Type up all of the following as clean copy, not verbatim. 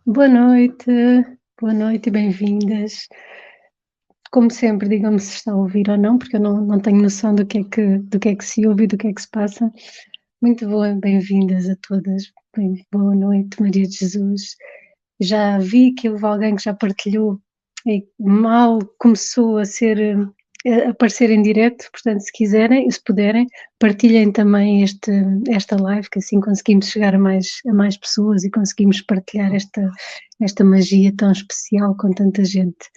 boa noite e bem-vindas. Como sempre, digam-me se está a ouvir ou não, porque eu não tenho noção do que é que se ouve e do que é que se passa. Muito boa, bem-vindas a todas. Boa noite, Maria de Jesus. Já vi que houve alguém que já partilhou e mal começou a aparecer em direto, portanto, se quiserem, se puderem, partilhem também esta live, que assim conseguimos chegar a mais pessoas e conseguimos partilhar esta magia tão especial com tanta gente.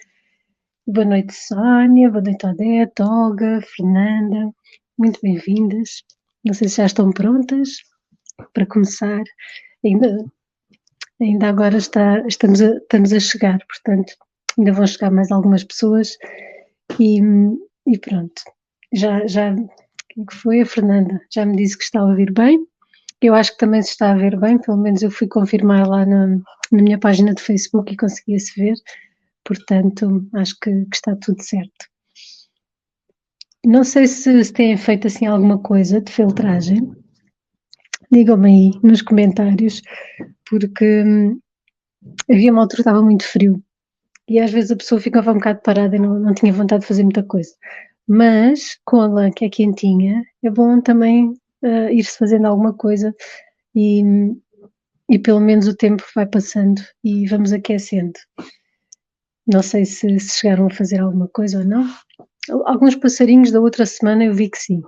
Boa noite, Sónia, boa noite, Odete, Olga, Fernanda, muito bem-vindas. Não sei se já estão prontas para começar. Ainda, ainda agora estamos a chegar, portanto, ainda vão chegar mais algumas pessoas e, e pronto. Quem que foi? A Fernanda já me disse que está a ouvir bem. Eu acho que também se está a ver bem, pelo menos eu fui confirmar lá na minha página de Facebook e conseguia-se ver, portanto, acho que está tudo certo. Não sei se têm feito assim alguma coisa de filtragem, digam-me aí nos comentários, porque havia uma altura que estava muito frio e às vezes a pessoa ficava um bocado parada e não tinha vontade de fazer muita coisa. Mas com a lã que é quentinha, é bom também ir-se fazendo alguma coisa e, e pelo menos o tempo vai passando e vamos aquecendo. Não sei se chegaram a fazer alguma coisa ou não. Alguns passarinhos da outra semana eu vi que sim,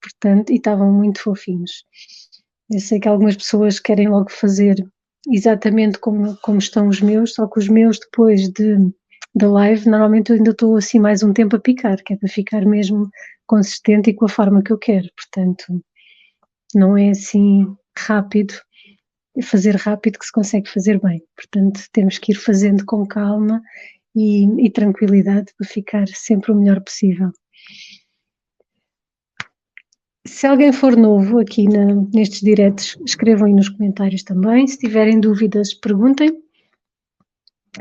portanto, e estavam muito fofinhos. Eu sei que algumas pessoas querem logo fazer exatamente como estão os meus, só que os meus depois da live, normalmente eu ainda estou assim mais um tempo a picar, que é para ficar mesmo consistente e com a forma que eu quero, portanto, não é assim rápido, é fazer rápido que se consegue fazer bem, portanto, temos que ir fazendo com calma e tranquilidade para ficar sempre o melhor possível. Se alguém for novo aqui nestes diretos, escrevam aí nos comentários também. Se tiverem dúvidas, perguntem,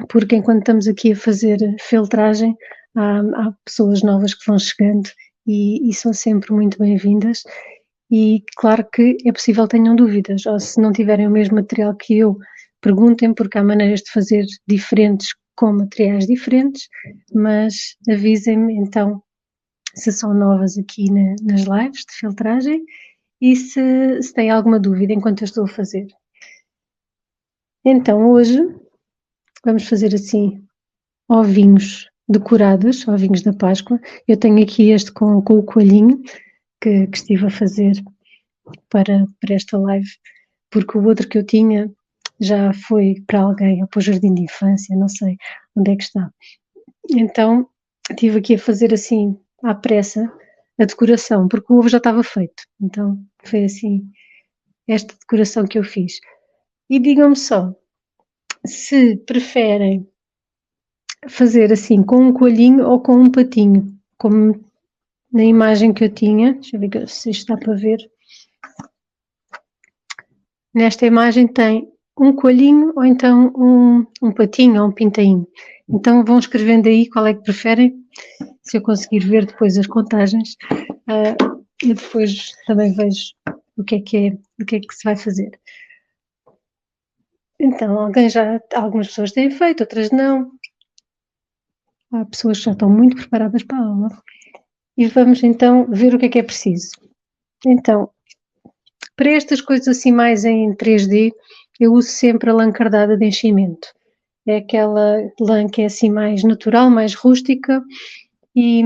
porque enquanto estamos aqui a fazer filtragem, há pessoas novas que vão chegando e são sempre muito bem-vindas. E claro que é possível que tenham dúvidas, ou se não tiverem o mesmo material que eu, perguntem, porque há maneiras de fazer diferentes com materiais diferentes, mas avisem-me então se são novas aqui nas lives de filtragem e se têm alguma dúvida enquanto eu estou a fazer. Então, hoje vamos fazer assim ovinhos decorados, ovinhos da Páscoa. Eu tenho aqui este com o coelhinho que estive a fazer para esta live, porque o outro que eu tinha já foi para alguém, ou para o jardim de infância, não sei onde é que está. Então, estive aqui a fazer assim, à pressa, a decoração, porque o ovo já estava feito. Então, foi assim, esta decoração que eu fiz. E digam-me só, se preferem fazer assim com um coelhinho ou com um patinho, como na imagem que eu tinha, deixa eu ver se isto está para ver. Nesta imagem tem um coelhinho ou então um patinho ou um pintainho. Então vão escrevendo aí qual é que preferem, se eu conseguir ver depois as contagens, e depois também vejo o que é que se vai fazer. Então, algumas pessoas têm feito, outras não. Há pessoas que já estão muito preparadas para a aula. E vamos então ver o que é preciso. Então, para estas coisas assim mais em 3D, eu uso sempre a lã cardada de enchimento. É aquela lã que é assim mais natural, mais rústica e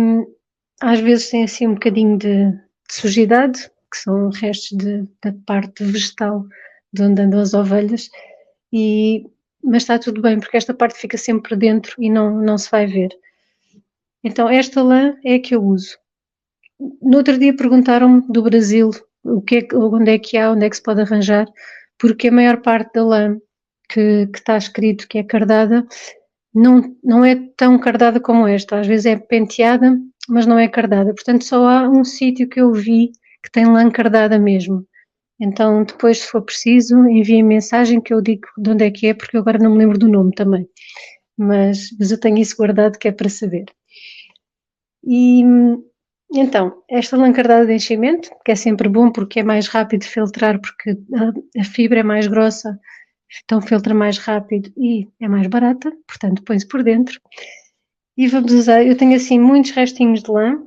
às vezes tem assim um bocadinho de sujidade, que são restos da parte vegetal de onde andam as ovelhas, mas está tudo bem, porque esta parte fica sempre dentro e não se vai ver. Então esta lã é a que eu uso. No outro dia perguntaram-me do Brasil onde é que se pode arranjar, porque a maior parte da lã que está escrito que é cardada não é tão cardada como esta, às vezes é penteada, mas não é cardada, portanto só há um sítio que eu vi que tem lã cardada mesmo. Então depois, se for preciso, enviem mensagem que eu digo de onde é que é, porque eu agora não me lembro do nome também, mas eu tenho isso guardado que é para saber. E então, esta lã cardada de enchimento, que é sempre bom porque é mais rápido de filtrar, porque a fibra é mais grossa, então filtra mais rápido e é mais barata, portanto põe-se por dentro. E vamos usar, eu tenho assim muitos restinhos de lã,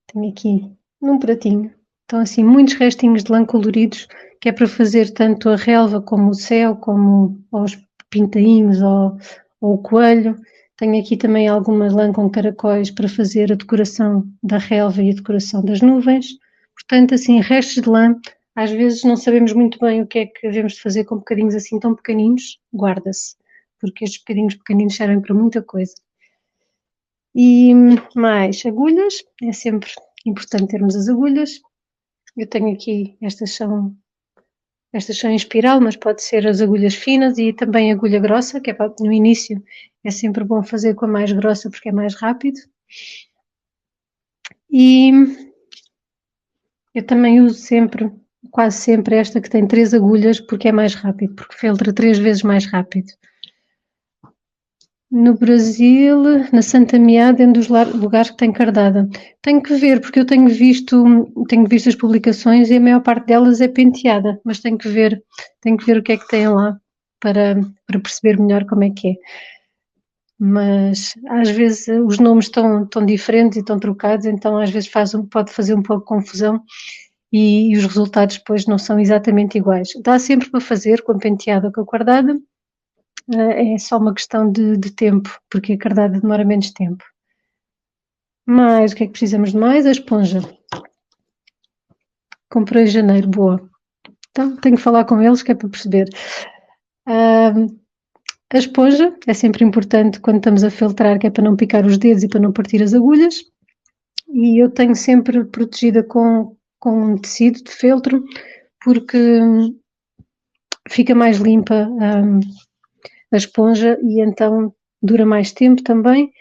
tenho aqui num pratinho, então assim muitos restinhos de lã coloridos, que é para fazer tanto a relva como o céu, como os pintainhos ou o coelho. Tenho aqui também alguma lã com caracóis para fazer a decoração da relva e a decoração das nuvens. Portanto, assim, restos de lã, às vezes não sabemos muito bem o que é que devemos de fazer com bocadinhos assim tão pequeninos, guarda-se, porque estes bocadinhos pequeninos servem para muita coisa. E mais agulhas, é sempre importante termos as agulhas. Eu tenho aqui, estas são em espiral, mas pode ser as agulhas finas e também agulha grossa, que é para, no início é sempre bom fazer com a mais grossa porque é mais rápido. E eu também uso sempre, quase sempre, esta que tem 3 agulhas porque é mais rápido, porque filtra 3 vezes mais rápido. No Brasil, na Santa Meada, é um dos lugares que tem cardada. Tenho que ver, porque eu tenho visto as publicações e a maior parte delas é penteada, mas tenho que ver o que é que tem lá para perceber melhor como é que é. Mas às vezes os nomes estão diferentes e estão trocados, então às vezes pode fazer um pouco de confusão e os resultados depois não são exatamente iguais. Dá sempre para fazer com a penteada ou com a cardada, é só uma questão de tempo, porque a cardada demora menos tempo. Mas o que é que precisamos de mais? A esponja. Comprei em janeiro, boa. Então tenho que falar com eles que é para perceber. A esponja é sempre importante quando estamos a filtrar, que é para não picar os dedos e para não partir as agulhas. E eu tenho sempre protegida com um tecido de feltro, porque fica mais limpa a esponja e então dura mais tempo também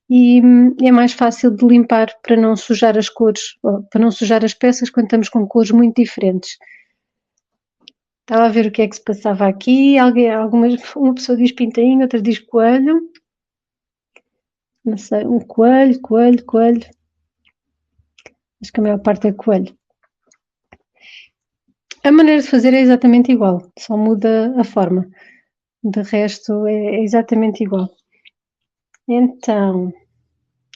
e é mais fácil de limpar para não sujar as cores, para não sujar as peças quando estamos com cores muito diferentes. Estava a ver o que é que se passava aqui, uma pessoa diz pintainho, outra diz coelho, não sei, um coelho, acho que a maior parte é coelho. A maneira de fazer é exatamente igual, só muda a forma. De resto é exatamente igual. Então,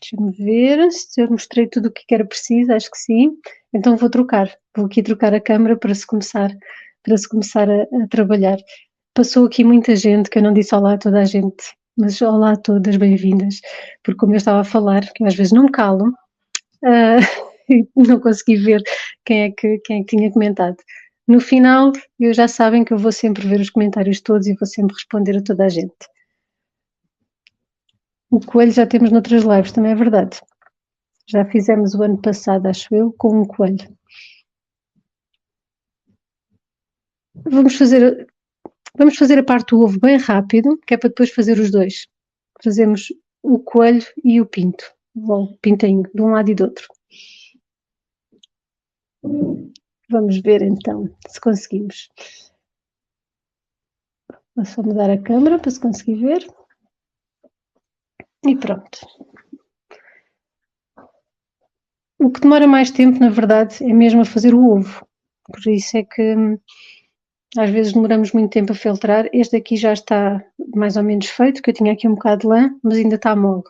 deixa-me ver se eu mostrei tudo o que era preciso, acho que sim. Então vou aqui trocar a câmera para se começar a trabalhar. Passou aqui muita gente, que eu não disse olá a toda a gente, mas olá a todas, bem-vindas, porque como eu estava a falar, que eu às vezes não me calo, não consegui ver quem é que tinha comentado. No final, já sabem que eu vou sempre ver os comentários todos e vou sempre responder a toda a gente. O coelho já temos noutras lives, também é verdade. Já fizemos o ano passado, acho eu, com um coelho. Vamos fazer a parte do ovo bem rápido, que é para depois fazer os dois. Fazemos o coelho e o pinto, o pintainho, de um lado e do outro. Vamos ver então se conseguimos. Vou só mudar a câmera para se conseguir ver. E pronto. O que demora mais tempo, na verdade, é mesmo a fazer o ovo. Por isso é que às vezes demoramos muito tempo a filtrar. Este aqui já está mais ou menos feito, que eu tinha aqui um bocado de lã, mas ainda está mole.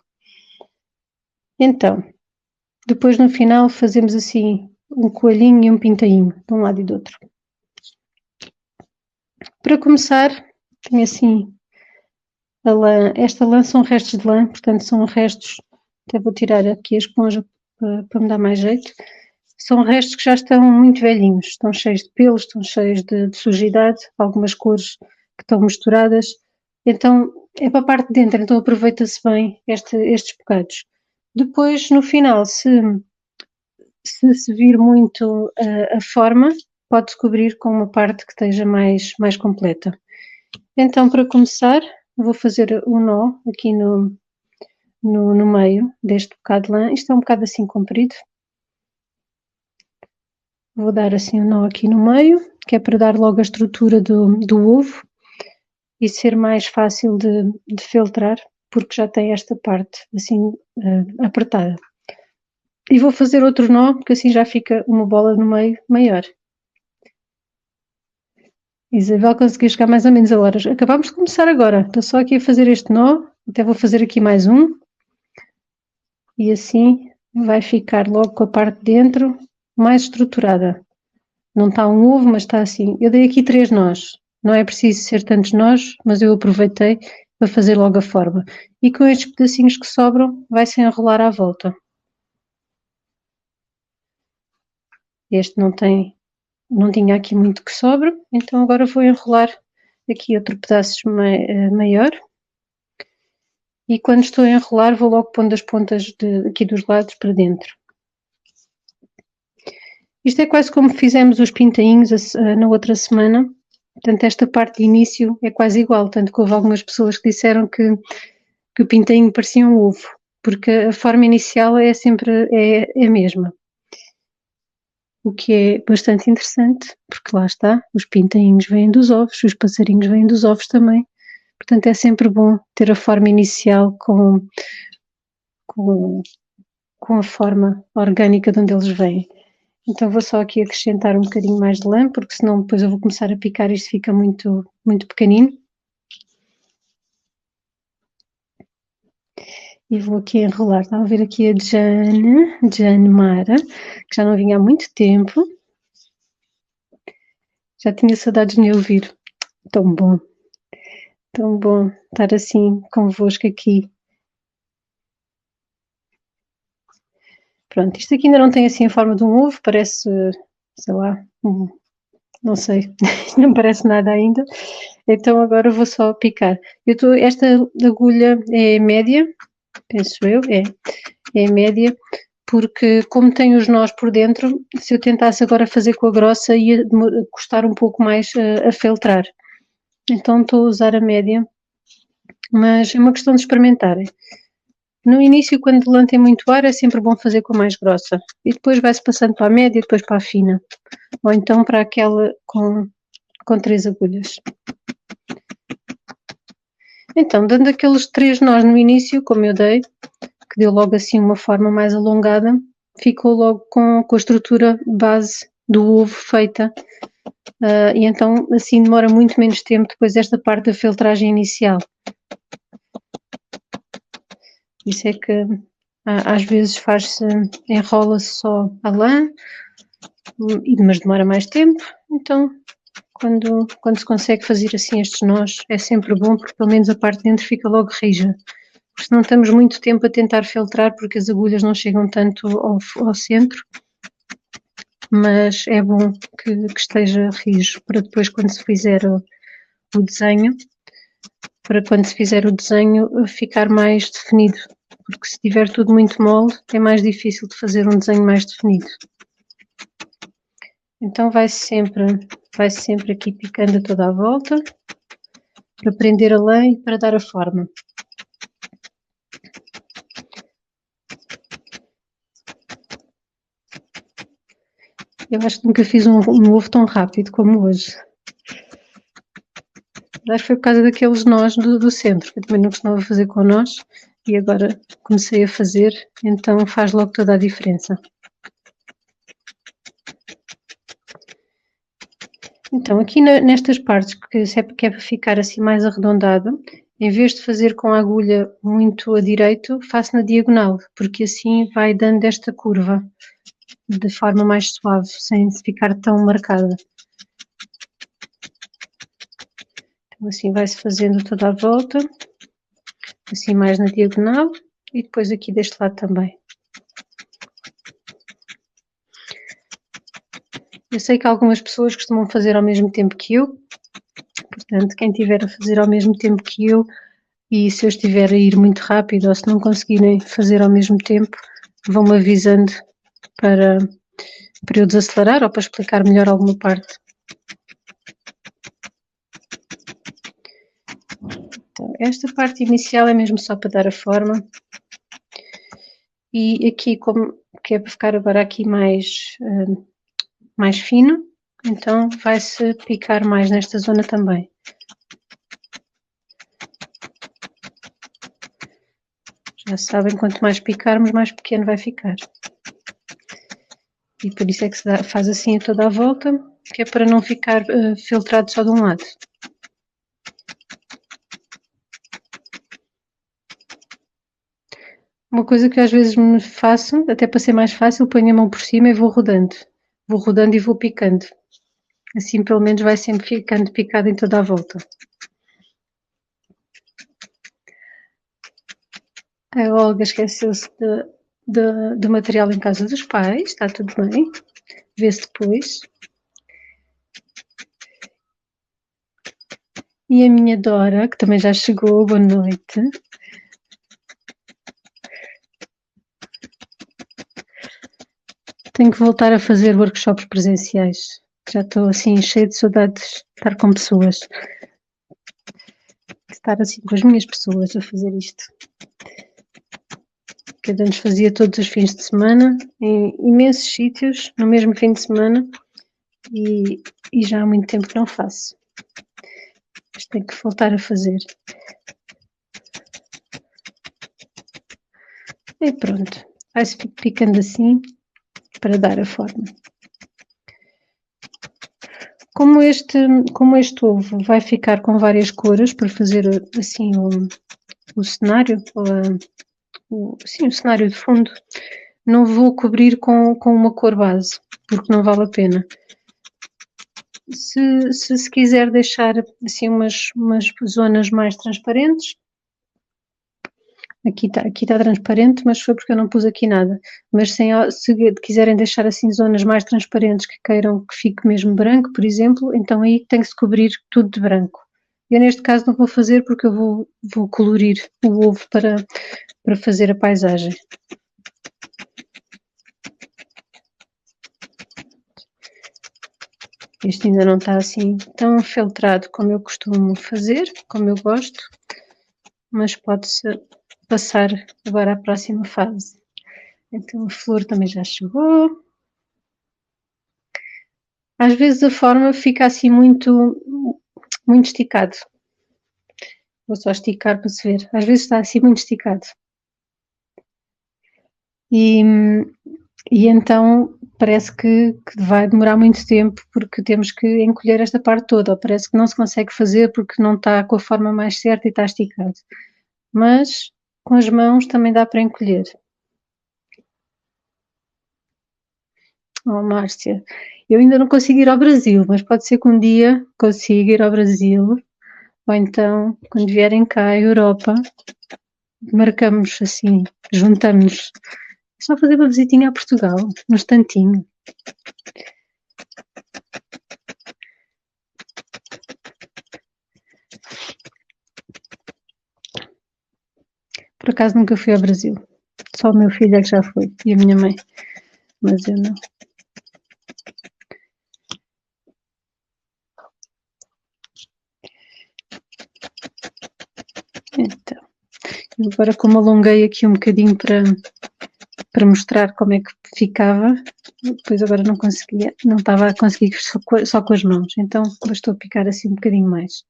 Então, depois no final fazemos assim um coelhinho e um pintainho, de um lado e do outro. Para começar, tenho assim a lã. Esta lã são restos de lã, portanto são restos, até vou tirar aqui a esponja para me dar mais jeito. São restos que já estão muito velhinhos, estão cheios de pelos, estão cheios de sujidade, algumas cores que estão misturadas. Então é para a parte de dentro, então aproveita-se bem estes bocados. Depois, no final, se vir muito a forma, pode-se cobrir com uma parte que esteja mais completa. Então, para começar, vou fazer um nó aqui no meio deste bocado de lã. Isto é um bocado assim comprido. Vou dar assim um nó aqui no meio, que é para dar logo a estrutura do ovo e ser mais fácil de filtrar, porque já tem esta parte assim apertada. E vou fazer outro nó, porque assim já fica uma bola no meio maior. Isabel conseguiu chegar mais ou menos a horas. Acabámos de começar agora. Estou só aqui a fazer este nó. Até vou fazer aqui mais um. E assim vai ficar logo com a parte de dentro mais estruturada. Não está um ovo, mas está assim. Eu dei aqui 3 nós. Não é preciso ser tantos nós, mas eu aproveitei para fazer logo a forma. E com estes pedacinhos que sobram, vai-se enrolar à volta. Este não tinha aqui muito que sobra, então agora vou enrolar aqui outro pedaço maior. E quando estou a enrolar, vou logo pondo as pontas aqui dos lados para dentro. Isto é quase como fizemos os pintainhos na outra semana. Portanto, esta parte de início é quase igual, tanto que houve algumas pessoas que disseram que o pintainho parecia um ovo, porque a forma inicial é sempre a mesma. O que é bastante interessante, porque lá está, os pintainhos vêm dos ovos, os passarinhos vêm dos ovos também. Portanto, é sempre bom ter a forma inicial com a forma orgânica de onde eles vêm. Então vou só aqui acrescentar um bocadinho mais de lã, porque senão depois eu vou começar a picar e isto fica muito, muito pequenino. E vou aqui enrolar. Estão a ver aqui a Jane Mara, que já não vinha há muito tempo. Já tinha saudades de me ouvir. Tão bom estar assim convosco aqui. Pronto, isto aqui ainda não tem assim a forma de um ovo, parece, sei lá, não sei, não parece nada ainda. Então agora vou só picar. Esta agulha é média, penso eu, é média, porque como tem os nós por dentro, se eu tentasse agora fazer com a grossa ia custar um pouco mais a feltrar. Então estou a usar a média, mas é uma questão de experimentarem. No início, quando o lã tem muito ar, é sempre bom fazer com a mais grossa. E depois vai-se passando para a média e depois para a fina. Ou então para aquela com 3 agulhas. Então, dando aqueles 3 nós no início, como eu dei, que deu logo assim uma forma mais alongada, ficou logo com a estrutura base do ovo feita. E então assim demora muito menos tempo depois desta parte da filtragem inicial. Isso é que às vezes enrola-se só a lã, mas demora mais tempo, então quando se consegue fazer assim estes nós é sempre bom, porque pelo menos a parte de dentro fica logo rija. Porque senão estamos muito tempo a tentar filtrar porque as agulhas não chegam tanto ao centro, mas é bom que esteja rijo para depois quando se fizer o desenho, ficar mais definido, porque se tiver tudo muito mole é mais difícil de fazer um desenho mais definido. Então vai sempre aqui picando a toda a volta, para prender a lã e para dar a forma. Eu acho que nunca fiz um ovo tão rápido como hoje. Acho que foi por causa daqueles nós do centro, que eu também não costumava fazer com nós, e agora comecei a fazer, então faz logo toda a diferença. Então, aqui nestas partes, que é para ficar assim mais arredondado, em vez de fazer com a agulha muito a direito, faço na diagonal, porque assim vai dando esta curva de forma mais suave, sem ficar tão marcada. Então, assim vai-se fazendo toda a volta, assim mais na diagonal, e depois aqui deste lado também. Eu sei que algumas pessoas costumam fazer ao mesmo tempo que eu, portanto, quem estiver a fazer ao mesmo tempo que eu, e se eu estiver a ir muito rápido ou se não conseguirem fazer ao mesmo tempo, vão-me avisando para eu desacelerar ou para explicar melhor alguma parte. Então, esta parte inicial é mesmo só para dar a forma. E aqui, como que é para ficar agora aqui mais fino, então vai-se picar mais nesta zona também. Já sabem, quanto mais picarmos, mais pequeno vai ficar. E por isso é que se faz assim a toda a volta, que é para não ficar filtrado só de um lado. Uma coisa que às vezes me faço, até para ser mais fácil, ponho a mão por cima e vou rodando. Vou rodando e vou picando. Assim pelo menos vai sempre ficando picado em toda a volta. A Olga esqueceu-se do material em casa dos pais, está tudo bem. Vê-se depois. E a minha Dora, que também já chegou, boa noite. Tenho que voltar a fazer workshops presenciais. Já estou assim cheia de saudades de estar com pessoas. Estar assim com as minhas pessoas a fazer isto. Que antes fazia todos os fins de semana, em imensos sítios, no mesmo fim de semana, e já há muito tempo que não faço. Mas tenho que voltar a fazer. E pronto, vai-se picando assim para dar a forma. Como este ovo vai ficar com várias cores para fazer assim o cenário, o cenário de fundo, não vou cobrir com uma cor base, porque não vale a pena. Se quiser deixar assim umas zonas mais transparentes, aqui está transparente, mas foi porque eu não pus aqui nada. Mas se quiserem deixar assim zonas mais transparentes que queiram que fique mesmo branco, por exemplo, então aí tem que se cobrir tudo de branco. Eu neste caso não vou fazer porque eu vou colorir o ovo para fazer a paisagem. Este ainda não está assim tão filtrado como eu costumo fazer, como eu gosto, mas pode-se passar agora à próxima fase. Então a flor também já chegou. Às vezes a forma fica assim muito esticado. Vou só esticar para se ver. Às vezes está assim muito esticado. E então parece que vai demorar muito tempo porque temos que encolher esta parte toda. Ou parece que não se consegue fazer porque não está com a forma mais certa e está esticado. Mas com as mãos também dá para encolher. Oh, Márcia, eu ainda não consigo ir ao Brasil, mas pode ser que um dia consiga ir ao Brasil, ou então, quando vierem cá à Europa, marcamos assim, juntamos. É só fazer uma visitinha a Portugal, no instantinho. Por acaso nunca fui ao Brasil, só o meu filho é que já foi, e a minha mãe, mas eu não. Então, agora como alonguei aqui um bocadinho para mostrar como é que ficava, depois agora não conseguia, não estava a conseguir só com as mãos, então bastou picar assim um bocadinho mais.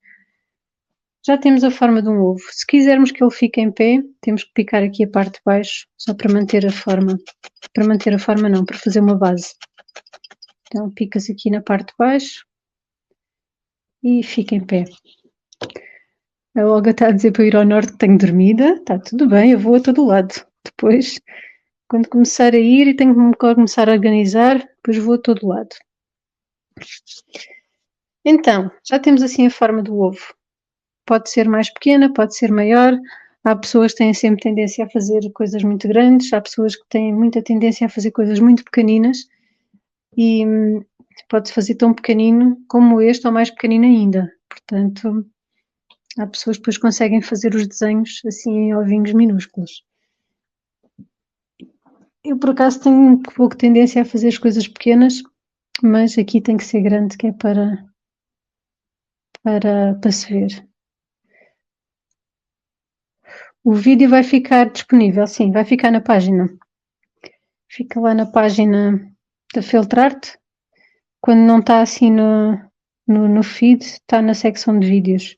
Já temos a forma de um ovo. Se quisermos que ele fique em pé, temos que picar aqui a parte de baixo, só para manter a forma. Para manter a forma não, para fazer uma base. Então picas aqui na parte de baixo e fica em pé. A Olga está a dizer para eu ir ao norte que tenho dormida. Está tudo bem, eu vou a todo lado. Depois, quando começar a ir e tenho que começar a organizar, depois vou a todo lado. Então, já temos assim a forma do ovo. Pode ser mais pequena, pode ser maior. Há pessoas que têm sempre tendência a fazer coisas muito grandes, há pessoas que têm muita tendência a fazer coisas muito pequeninas e pode-se fazer tão pequenino como este ou mais pequenino ainda. Portanto, há pessoas que depois conseguem fazer os desenhos assim em ovinhos minúsculos. Eu, por acaso, tenho um pouco tendência a fazer as coisas pequenas, mas aqui tem que ser grande, que é para se ver. O vídeo vai ficar disponível, sim, vai ficar na página. Fica lá na página da Filtrarte. Quando não está assim no feed, está na secção de vídeos.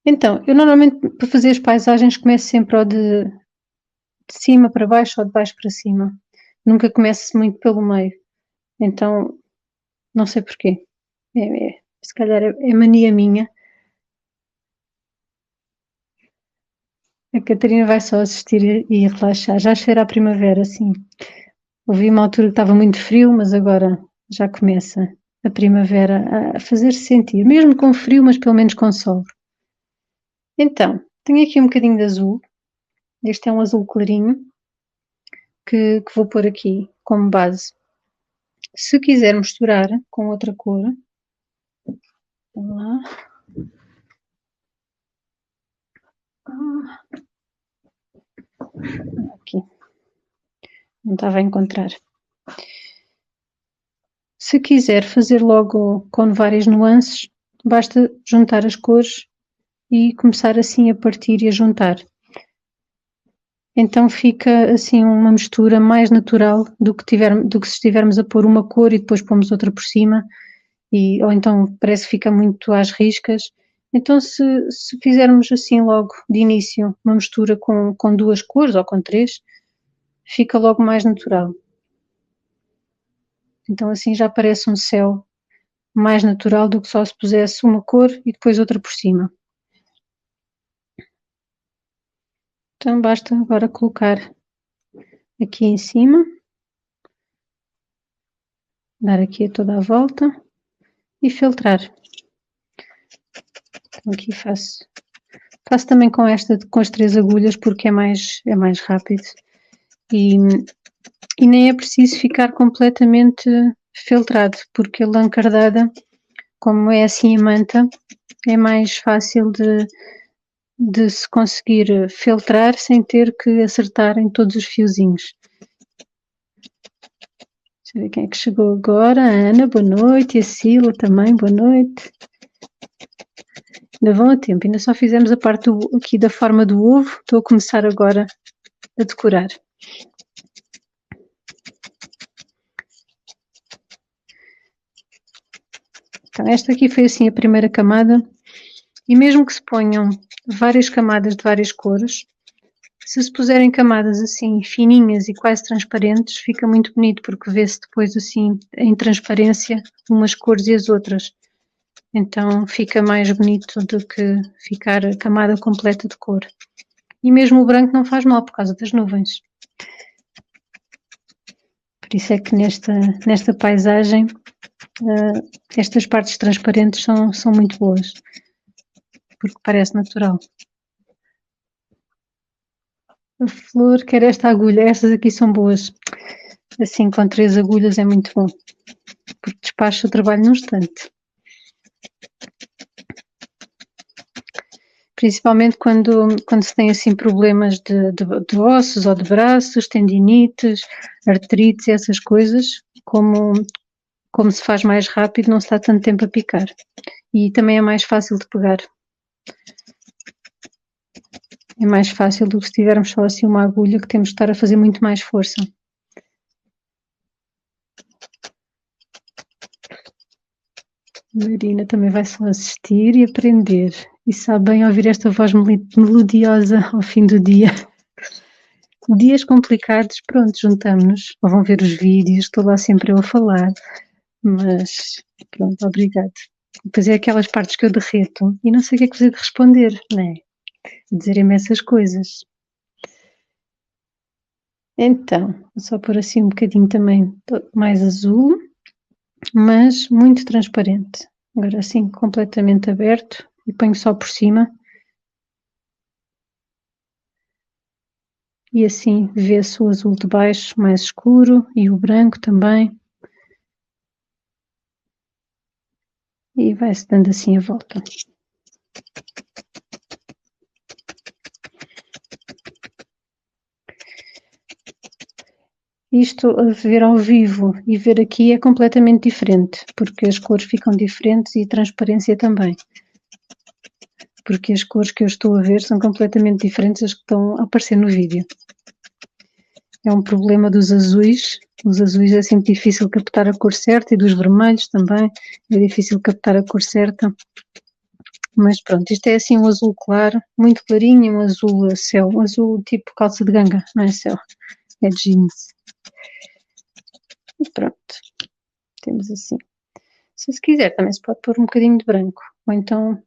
Então, eu normalmente para fazer as paisagens começo sempre ou de cima para baixo ou de baixo para cima. Nunca começo muito pelo meio. Então, não sei porquê. Se calhar é mania minha. A Catarina vai só assistir e relaxar. Já cheira a primavera, sim. Houve uma altura que estava muito frio, mas agora já começa a primavera a fazer-se sentir. Mesmo com frio, mas pelo menos com sol. Então, tenho aqui um bocadinho de azul. Este é um azul clarinho que vou pôr aqui como base. Se quiser misturar com outra cor, vamos lá. Aqui. Não estava a encontrar. Se quiser fazer logo com várias nuances, basta juntar as cores e começar assim a partir e a juntar. Então fica assim uma mistura mais natural do que se estivermos a pôr uma cor e depois pomos outra por cima, ou então parece que fica muito às riscas. Então se fizermos assim logo de início uma mistura com duas cores ou com três, fica logo mais natural. Então assim já parece um céu mais natural do que só se pusesse uma cor e depois outra por cima. Então basta agora colocar aqui em cima, dar aqui a toda a volta e filtrar. Então aqui faço também com as 3 agulhas porque é mais rápido e nem é preciso ficar completamente filtrado, porque a lã cardada, como é assim a manta, é mais fácil de se conseguir filtrar sem ter que acertar em todos os fiozinhos. Deixa eu ver quem é que chegou agora. A Ana, boa noite. E a Sila também, boa noite. Ainda vão a tempo, ainda só fizemos a parte aqui da forma do ovo. Estou a começar agora a decorar. Então esta aqui foi assim a primeira camada. E mesmo que se ponham várias camadas de várias cores, se puserem camadas assim fininhas e quase transparentes, fica muito bonito, porque vê-se depois assim em transparência umas cores e as outras. Então fica mais bonito do que ficar a camada completa de cor. E mesmo o branco não faz mal por causa das nuvens. Por isso é que nesta paisagem estas partes transparentes são muito boas, porque parece natural. A flor quer esta agulha, estas aqui são boas. Assim com 3 agulhas é muito bom, porque despacha o trabalho num instante. Principalmente quando se tem assim problemas de ossos ou de braços, tendinites, artrites, essas coisas, como se faz mais rápido, não se dá tanto tempo a picar. E também é mais fácil de pegar. É mais fácil do que se tivermos só assim uma agulha que temos de estar a fazer muito mais força. Marina também vai só assistir e aprender. E sabe bem ouvir esta voz melodiosa ao fim do dia. Dias complicados, pronto, juntamos-nos. Ou vão ver os vídeos, estou lá sempre eu a falar. Mas, pronto, obrigado. Depois é aquelas partes que eu derreto e não sei o que é que fazer de responder, não é? Dizer-me essas coisas. Então, vou só pôr assim um bocadinho também mais azul, mas muito transparente. Agora assim, completamente aberto e ponho só por cima. E assim vê-se o azul de baixo mais escuro e o branco também. E vai-se dando assim a volta. Isto, a ver ao vivo e ver aqui é completamente diferente, porque as cores ficam diferentes e a transparência também. Porque as cores que eu estou a ver são completamente diferentes das que estão a aparecer no vídeo. É um problema dos azuis. Os azuis é sempre difícil captar a cor certa e dos vermelhos também. É difícil captar a cor certa. Mas pronto, isto é assim um azul claro, muito clarinho, um azul céu, um azul tipo calça de ganga, não é céu, é jeans. E pronto. Temos assim. Se quiser, também se pode pôr um bocadinho de branco, ou então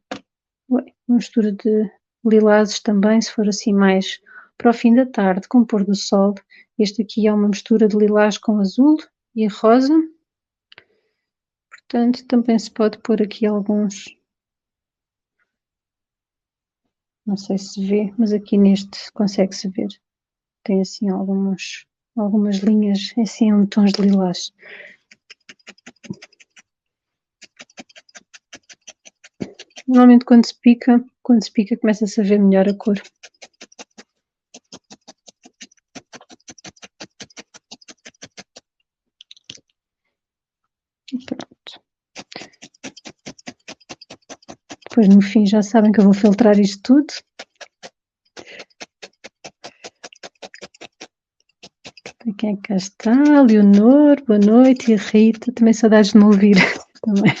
uma mistura de lilazes também, se for assim mais para o fim da tarde, com o pôr do sol. Este aqui é uma mistura de lilás com azul e rosa. Portanto, também se pode pôr aqui alguns, não sei se vê, mas aqui neste consegue-se ver. Tem assim algumas linhas, assim em tons de lilás. Normalmente quando se pica começa-se a ver melhor a cor. E pronto. Depois no fim já sabem que eu vou filtrar isto tudo. Quem é que cá está? Leonor, boa noite. E a Rita, também saudades de me ouvir. Também.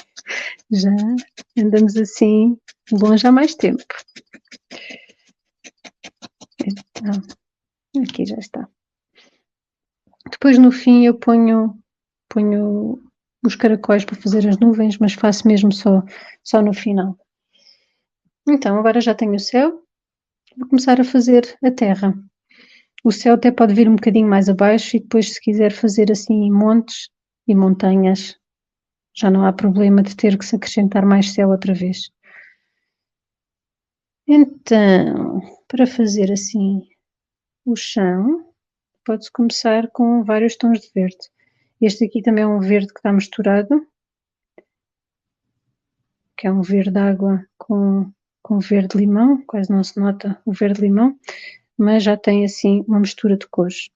Já andamos assim longe há mais tempo. Então, aqui já está. Depois no fim eu ponho os caracóis para fazer as nuvens, mas faço mesmo só no final. Então, agora já tenho o céu, vou começar a fazer a terra. O céu até pode vir um bocadinho mais abaixo e depois, se quiser fazer assim montes e montanhas, já não há problema de ter que se acrescentar mais céu outra vez. Então, para fazer assim o chão, pode-se começar com vários tons de verde. Este aqui também é um verde que está misturado, que é um verde água com verde limão, quase não se nota o verde limão, mas já tem assim uma mistura de cores.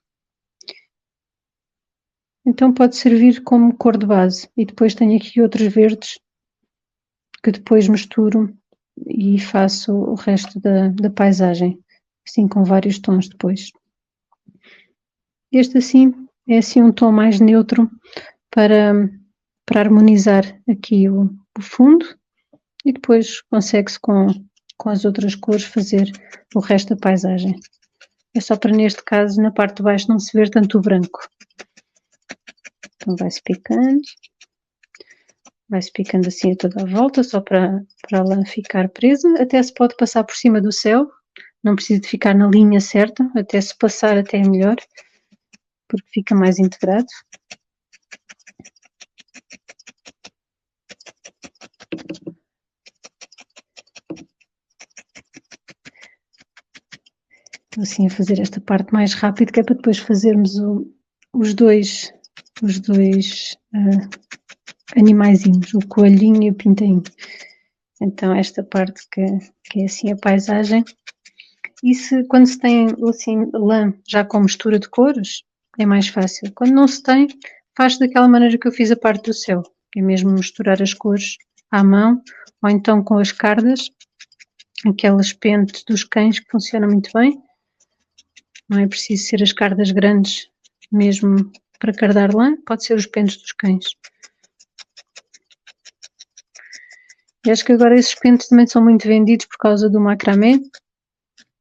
Então pode servir como cor de base. E depois tenho aqui outros verdes que depois misturo e faço o resto da paisagem, assim com vários tons depois. Este assim é assim um tom mais neutro para harmonizar aqui o fundo e depois consegue-se com as outras cores fazer o resto da paisagem. É só para neste caso na parte de baixo não se ver tanto o branco. Então vai-se picando assim a toda a volta, só para a lã ficar presa. Até se pode passar por cima do céu, não precisa de ficar na linha certa, até se passar até é melhor, porque fica mais integrado. Estou assim a fazer esta parte mais rápido, que é para depois fazermos os dois animaizinhos, o coelhinho e o pintainho. Então esta parte que é assim a paisagem. E quando se tem assim lã já com mistura de cores, é mais fácil. Quando não se tem, faz daquela maneira que eu fiz a parte do céu, que é mesmo misturar as cores à mão, ou então com as cardas, aquelas pentes dos cães que funcionam muito bem. Não é preciso ser as cardas grandes mesmo para cardar lã, pode ser os pentes dos cães. E acho que agora esses pentes também são muito vendidos por causa do macramé.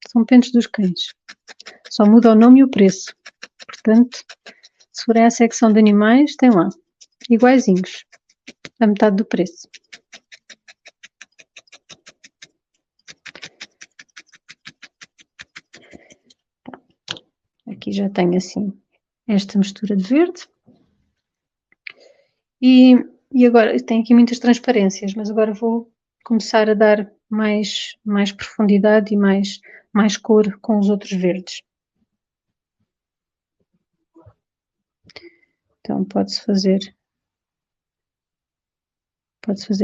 São pentes dos cães. Só muda o nome e o preço. Portanto, se forem à secção de animais, tem lá. Iguaizinhos. A metade do preço. Aqui já tenho assim esta mistura de verde. E agora tem aqui muitas transparências, mas agora vou começar a dar mais profundidade e mais cor com os outros verdes. Então pode-se fazer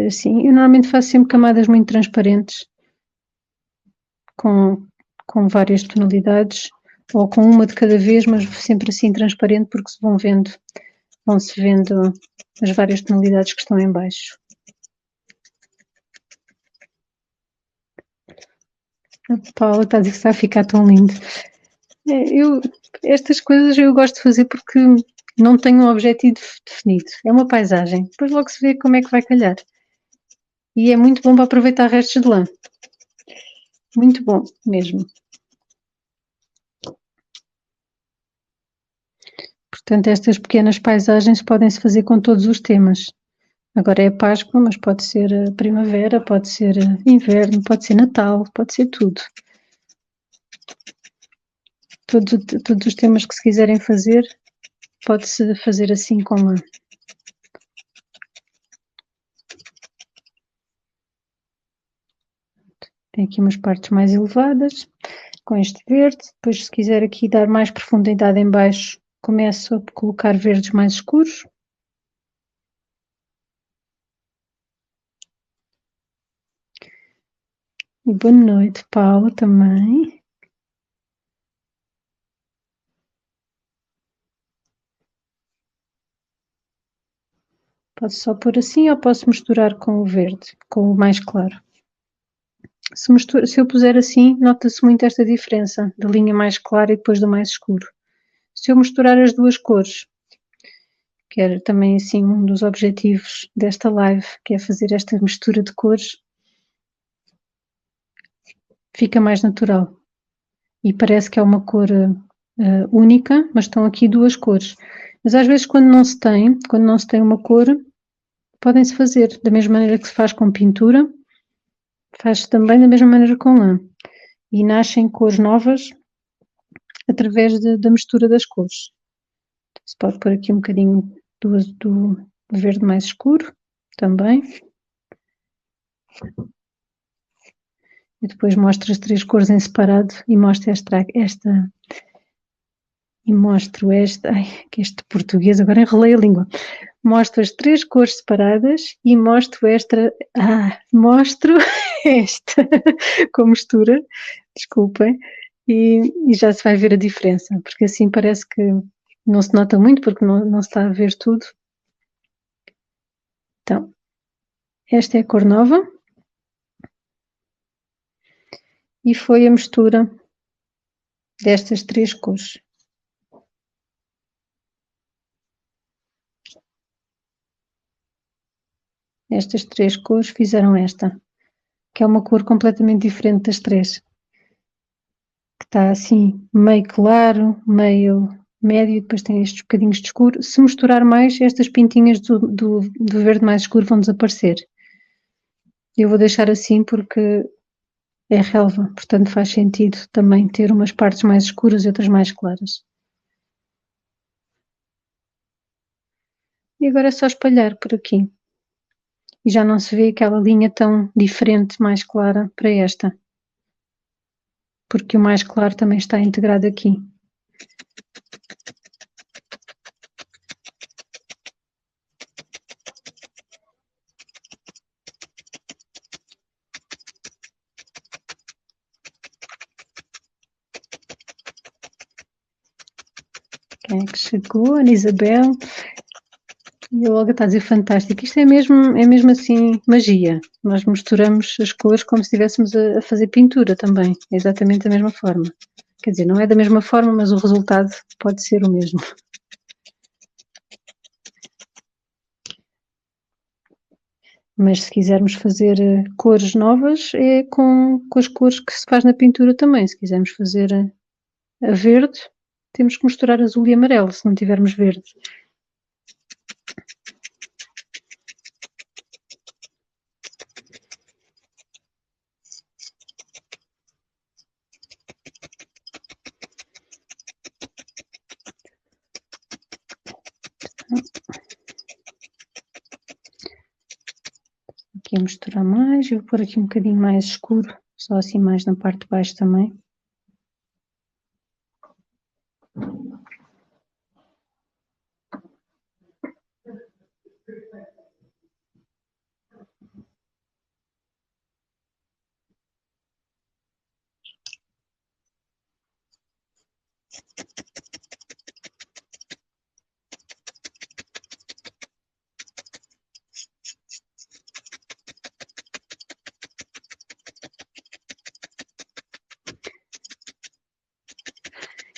assim. Eu normalmente faço sempre camadas muito transparentes com várias tonalidades ou com uma de cada vez, mas sempre assim transparente, porque se vão-se vendo as várias tonalidades que estão em baixo. A Paula está a dizer que está a ficar tão lindo. Estas coisas eu gosto de fazer porque não tenho um objetivo definido. É uma paisagem. Depois logo se vê como é que vai calhar. E é muito bom para aproveitar restos de lã. Muito bom mesmo. Portanto, estas pequenas paisagens podem-se fazer com todos os temas. Agora é Páscoa, mas pode ser primavera, pode ser inverno, pode ser Natal, pode ser tudo. Todos os temas que se quiserem fazer, pode-se fazer assim com lã. Tem aqui umas partes mais elevadas, com este verde. Depois, se quiser aqui dar mais profundidade em baixo, começo a colocar verdes mais escuros. E boa noite, Paula, também. Posso só pôr assim ou posso misturar com o verde, com o mais claro? Se eu puser assim, nota-se muito esta diferença da linha mais clara e depois do mais escuro. Se eu misturar as duas cores, que era também assim um dos objetivos desta live, que é fazer esta mistura de cores, fica mais natural. E parece que é uma cor única, mas estão aqui duas cores. Mas às vezes quando não se tem uma cor, podem-se fazer da mesma maneira que se faz com pintura, faz-se também da mesma maneira com lã. E nascem cores novas através da mistura das cores. Se pode pôr aqui um bocadinho do verde mais escuro também. E depois mostro as três cores em separado e mostro que este português, agora enrolei a língua. Mostro as três cores separadas e mostro esta com mistura, desculpem, e já se vai ver a diferença, porque assim parece que não se nota muito, porque não se está a ver tudo. Então, esta é a cor nova e foi a mistura destas três cores. Estas três cores fizeram esta, que é uma cor completamente diferente das três. Que está assim, meio claro, meio médio, e depois tem estes bocadinhos de escuro. Se misturar mais, estas pintinhas do verde mais escuro vão desaparecer. Eu vou deixar assim porque é relva, portanto faz sentido também ter umas partes mais escuras e outras mais claras. E agora é só espalhar por aqui. E já não se vê aquela linha tão diferente, mais clara, para esta. Porque o mais claro também está integrado aqui. Quem é que chegou? Ana Isabel. E a Olga está a dizer fantástico. Isto é mesmo assim magia. Nós misturamos as cores como se estivéssemos a fazer pintura também. É exatamente da mesma forma. Quer dizer, não é da mesma forma, mas o resultado pode ser o mesmo. Mas se quisermos fazer cores novas, é com as cores que se faz na pintura também. Se quisermos fazer a verde, temos que misturar azul e amarelo, se não tivermos verde. Aqui a misturar mais, eu vou pôr aqui um bocadinho mais escuro, só assim mais na parte de baixo também.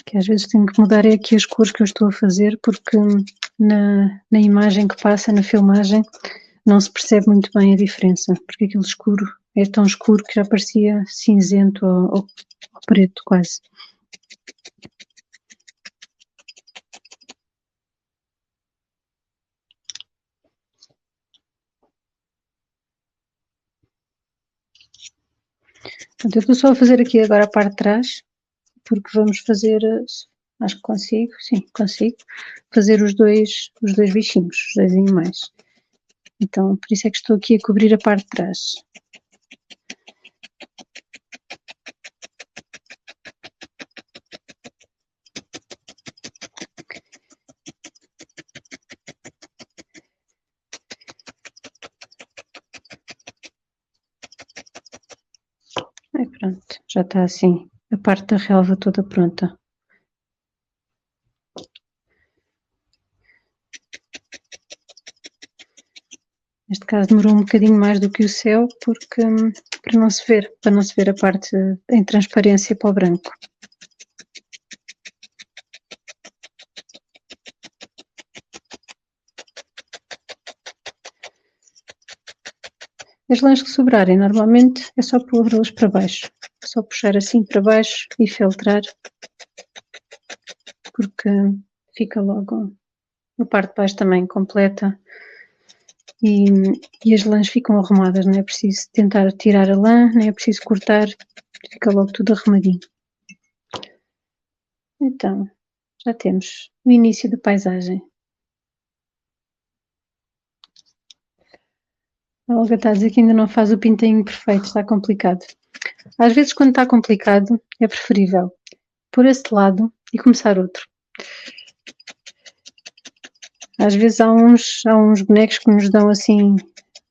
Que às vezes tenho que mudar aqui as cores que eu estou a fazer, porque na imagem que passa, na filmagem, não se percebe muito bem a diferença, porque aquele escuro é tão escuro que já parecia cinzento ou preto quase. Portanto, eu estou só a fazer aqui agora a parte de trás, porque vamos fazer, acho que consigo, sim, consigo, fazer os dois bichinhos, os dois animais. Então, por isso é que estou aqui a cobrir a parte de trás. E pronto, já está assim, a parte da relva toda pronta. Neste caso demorou um bocadinho mais do que o céu, porque para não se ver a parte em transparência para o branco. As lãs que sobrarem, normalmente é só pô-las para baixo. É só puxar assim para baixo e filtrar, porque fica logo a parte de baixo também completa e as lãs ficam arrumadas, não é preciso tentar tirar a lã, nem é preciso cortar, fica logo tudo arrumadinho. Então, já temos o início da paisagem. A Olga está a dizer que ainda não faz o pintainho perfeito, está complicado. Às vezes, quando está complicado, é preferível pôr este lado e começar outro. Às vezes há uns bonecos que nos dão assim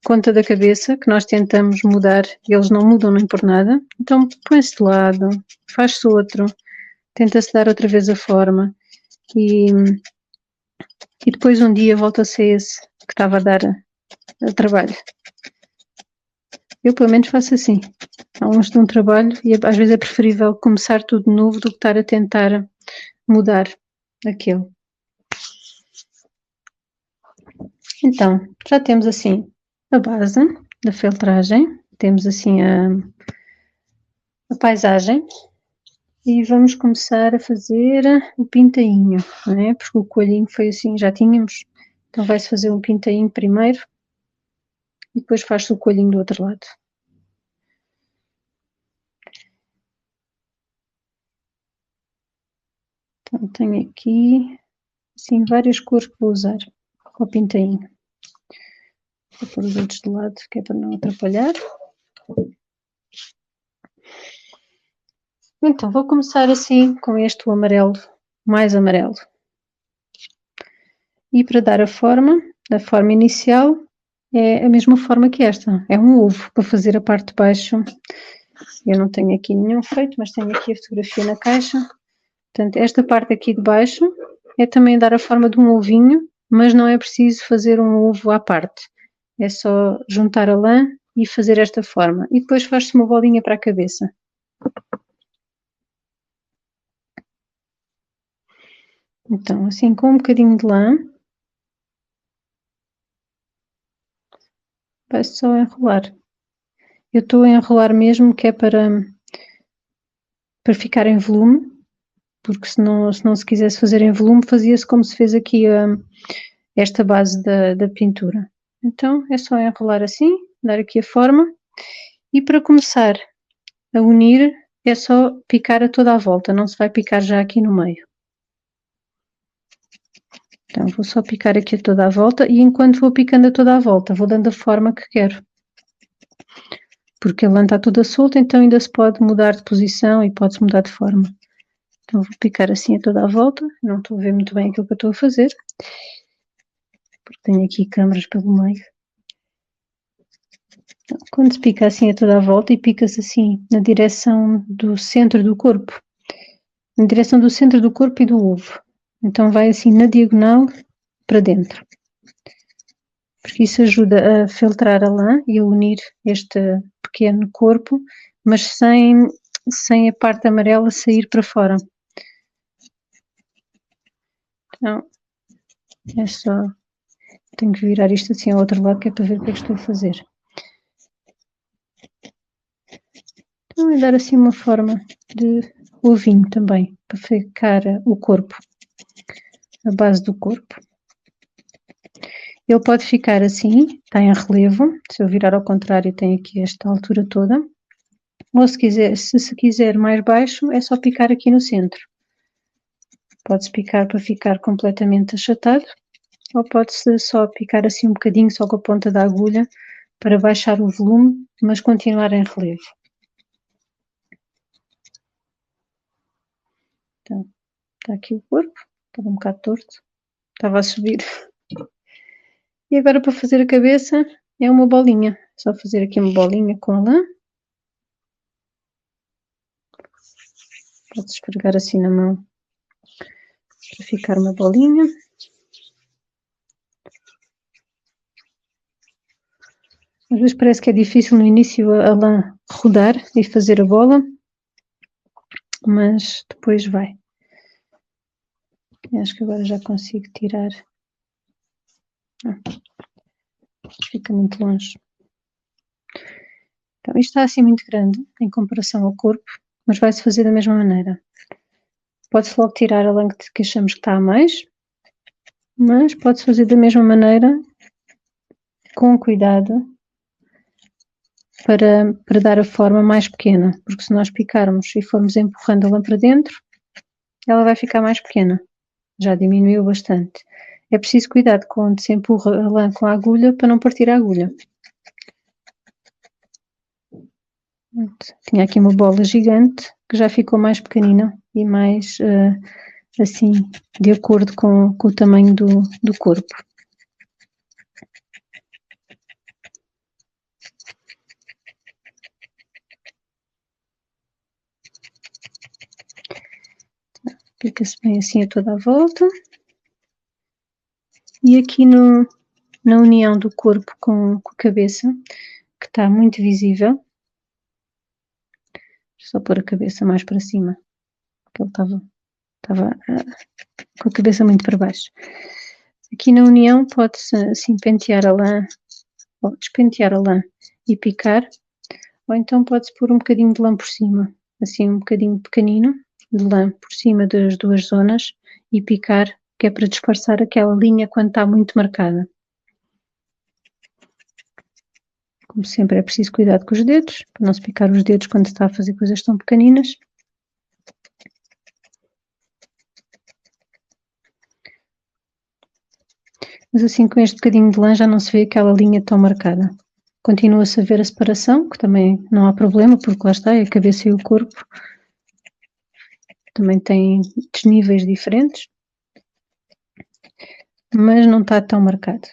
conta da cabeça, que nós tentamos mudar e eles não mudam nem por nada. Então põe-se de lado, faz-se outro, tenta-se dar outra vez a forma e depois um dia volta-se a esse que estava a dar a trabalho. Eu pelo menos faço assim. Há uns de um trabalho e às vezes é preferível começar tudo de novo do que estar a tentar mudar aquele. Então, já temos assim a base da filtragem, temos assim a paisagem e vamos começar a fazer o pintainho, não é? Porque o coelhinho foi assim, já tínhamos, então vai-se fazer um pintainho primeiro e depois faz-se o coelhinho do outro lado. Então tenho aqui assim várias cores que vou usar para o pintainho. Vou pôr os outros de lado, que é para não atrapalhar. Então vou começar assim com este o amarelo, mais amarelo. E para dar a forma inicial, é a mesma forma que esta. É um ovo para fazer a parte de baixo. Eu não tenho aqui nenhum feito, mas tenho aqui a fotografia na caixa. Portanto, esta parte aqui de baixo é também dar a forma de um ovinho, mas não é preciso fazer um ovo à parte. É só juntar a lã e fazer esta forma. E depois faz-se uma bolinha para a cabeça. Então, assim com um bocadinho de lã, vai só enrolar. Eu estou a enrolar mesmo que é para ficar em volume, porque se não se quisesse fazer em volume, fazia-se como se fez aqui esta base da pintura. Então é só enrolar assim, dar aqui a forma e para começar a unir é só picar a toda a volta, não se vai picar já aqui no meio. Então vou só picar aqui a toda a volta e enquanto vou picando a toda a volta, vou dando a forma que quero. Porque a lã está toda solta, então ainda se pode mudar de posição e pode-se mudar de forma. Então vou picar assim a toda a volta, não estou a ver muito bem aquilo que eu estou a fazer, porque tenho aqui câmaras pelo meio. Então, quando se pica assim a toda a volta e pica-se assim na direção do centro do corpo, na direção do centro do corpo e do ovo, então vai assim na diagonal para dentro. Porque isso ajuda a filtrar a lã e a unir este pequeno corpo, mas sem a parte amarela sair para fora. Então, é só... Tenho que virar isto assim ao outro lado, que é para ver o que é que estou a fazer. Então, é dar assim uma forma de ovinho também, para ficar o corpo, a base do corpo. Ele pode ficar assim, está em relevo, se eu virar ao contrário tem aqui esta altura toda, Ou se quiser mais baixo, é só picar aqui no centro. Pode-se picar para ficar completamente achatado, ou pode-se só picar assim um bocadinho, só com a ponta da agulha, para baixar o volume, mas continuar em relevo. Então, está aqui o corpo, estava um bocado torto, estava a subir. E agora para fazer a cabeça é uma bolinha, só fazer aqui uma bolinha com a lã. Pode esfregar assim na mão para ficar uma bolinha. Às vezes parece que é difícil no início a lã rodar e fazer a bola, mas depois vai. Acho que agora já consigo tirar. Fica muito longe. Então isto está assim muito grande em comparação ao corpo, mas vai-se fazer da mesma maneira. Pode-se logo tirar a lã que achamos que está a mais, mas pode-se fazer da mesma maneira, com cuidado, para dar a forma mais pequena, porque se nós picarmos e formos empurrando a lã para dentro, ela vai ficar mais pequena. Já diminuiu bastante. É preciso cuidado quando se empurra a lã com a agulha para não partir a agulha. Tinha aqui uma bola gigante que já ficou mais pequenina e mais assim, de acordo com o tamanho do corpo. Fica-se bem assim a toda a volta. E aqui na união do corpo com a cabeça, que está muito visível, só pôr a cabeça mais para cima, porque ele estava com a cabeça muito para baixo. Aqui na união pode-se assim pentear a lã, ou despentear a lã e picar, ou então pode-se pôr um bocadinho de lã por cima, assim um bocadinho pequenino de lã por cima das duas zonas e picar, que é para disfarçar aquela linha quando está muito marcada. Como sempre é preciso cuidado com os dedos, para não se picar os dedos quando se está a fazer coisas tão pequeninas. Mas assim com este bocadinho de lã já não se vê aquela linha tão marcada. Continua-se a ver a separação, que também não há problema, porque lá está, é a cabeça e o corpo também têm desníveis diferentes, mas não está tão marcado.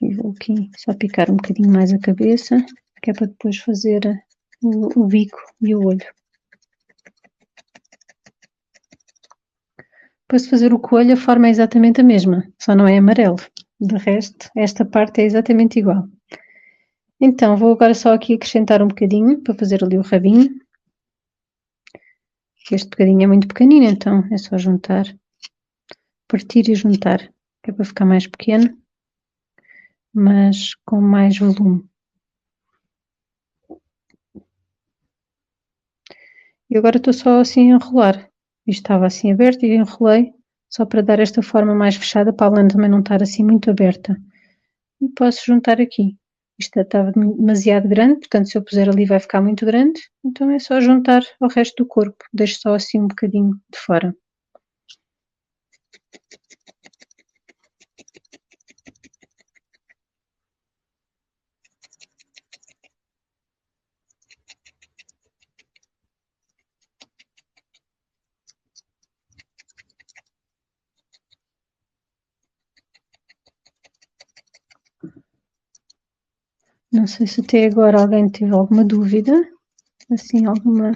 E vou aqui só picar um bocadinho mais a cabeça, que é para depois fazer o bico e o olho. Depois de fazer o coelho, a forma é exatamente a mesma, só não é amarelo. De resto, esta parte é exatamente igual. Então, vou agora só aqui acrescentar um bocadinho, para fazer ali o rabinho. Este bocadinho é muito pequenino, então é só juntar, partir e juntar, que é para ficar mais pequeno, mas com mais volume. E agora estou só assim a enrolar. Isto estava assim aberto e enrolei, só para dar esta forma mais fechada, para a lã também não estar assim muito aberta. E posso juntar aqui. Isto estava demasiado grande, portanto se eu puser ali vai ficar muito grande, então é só juntar ao resto do corpo. Deixo só assim um bocadinho de fora. Não sei se até agora alguém teve alguma dúvida, assim, alguma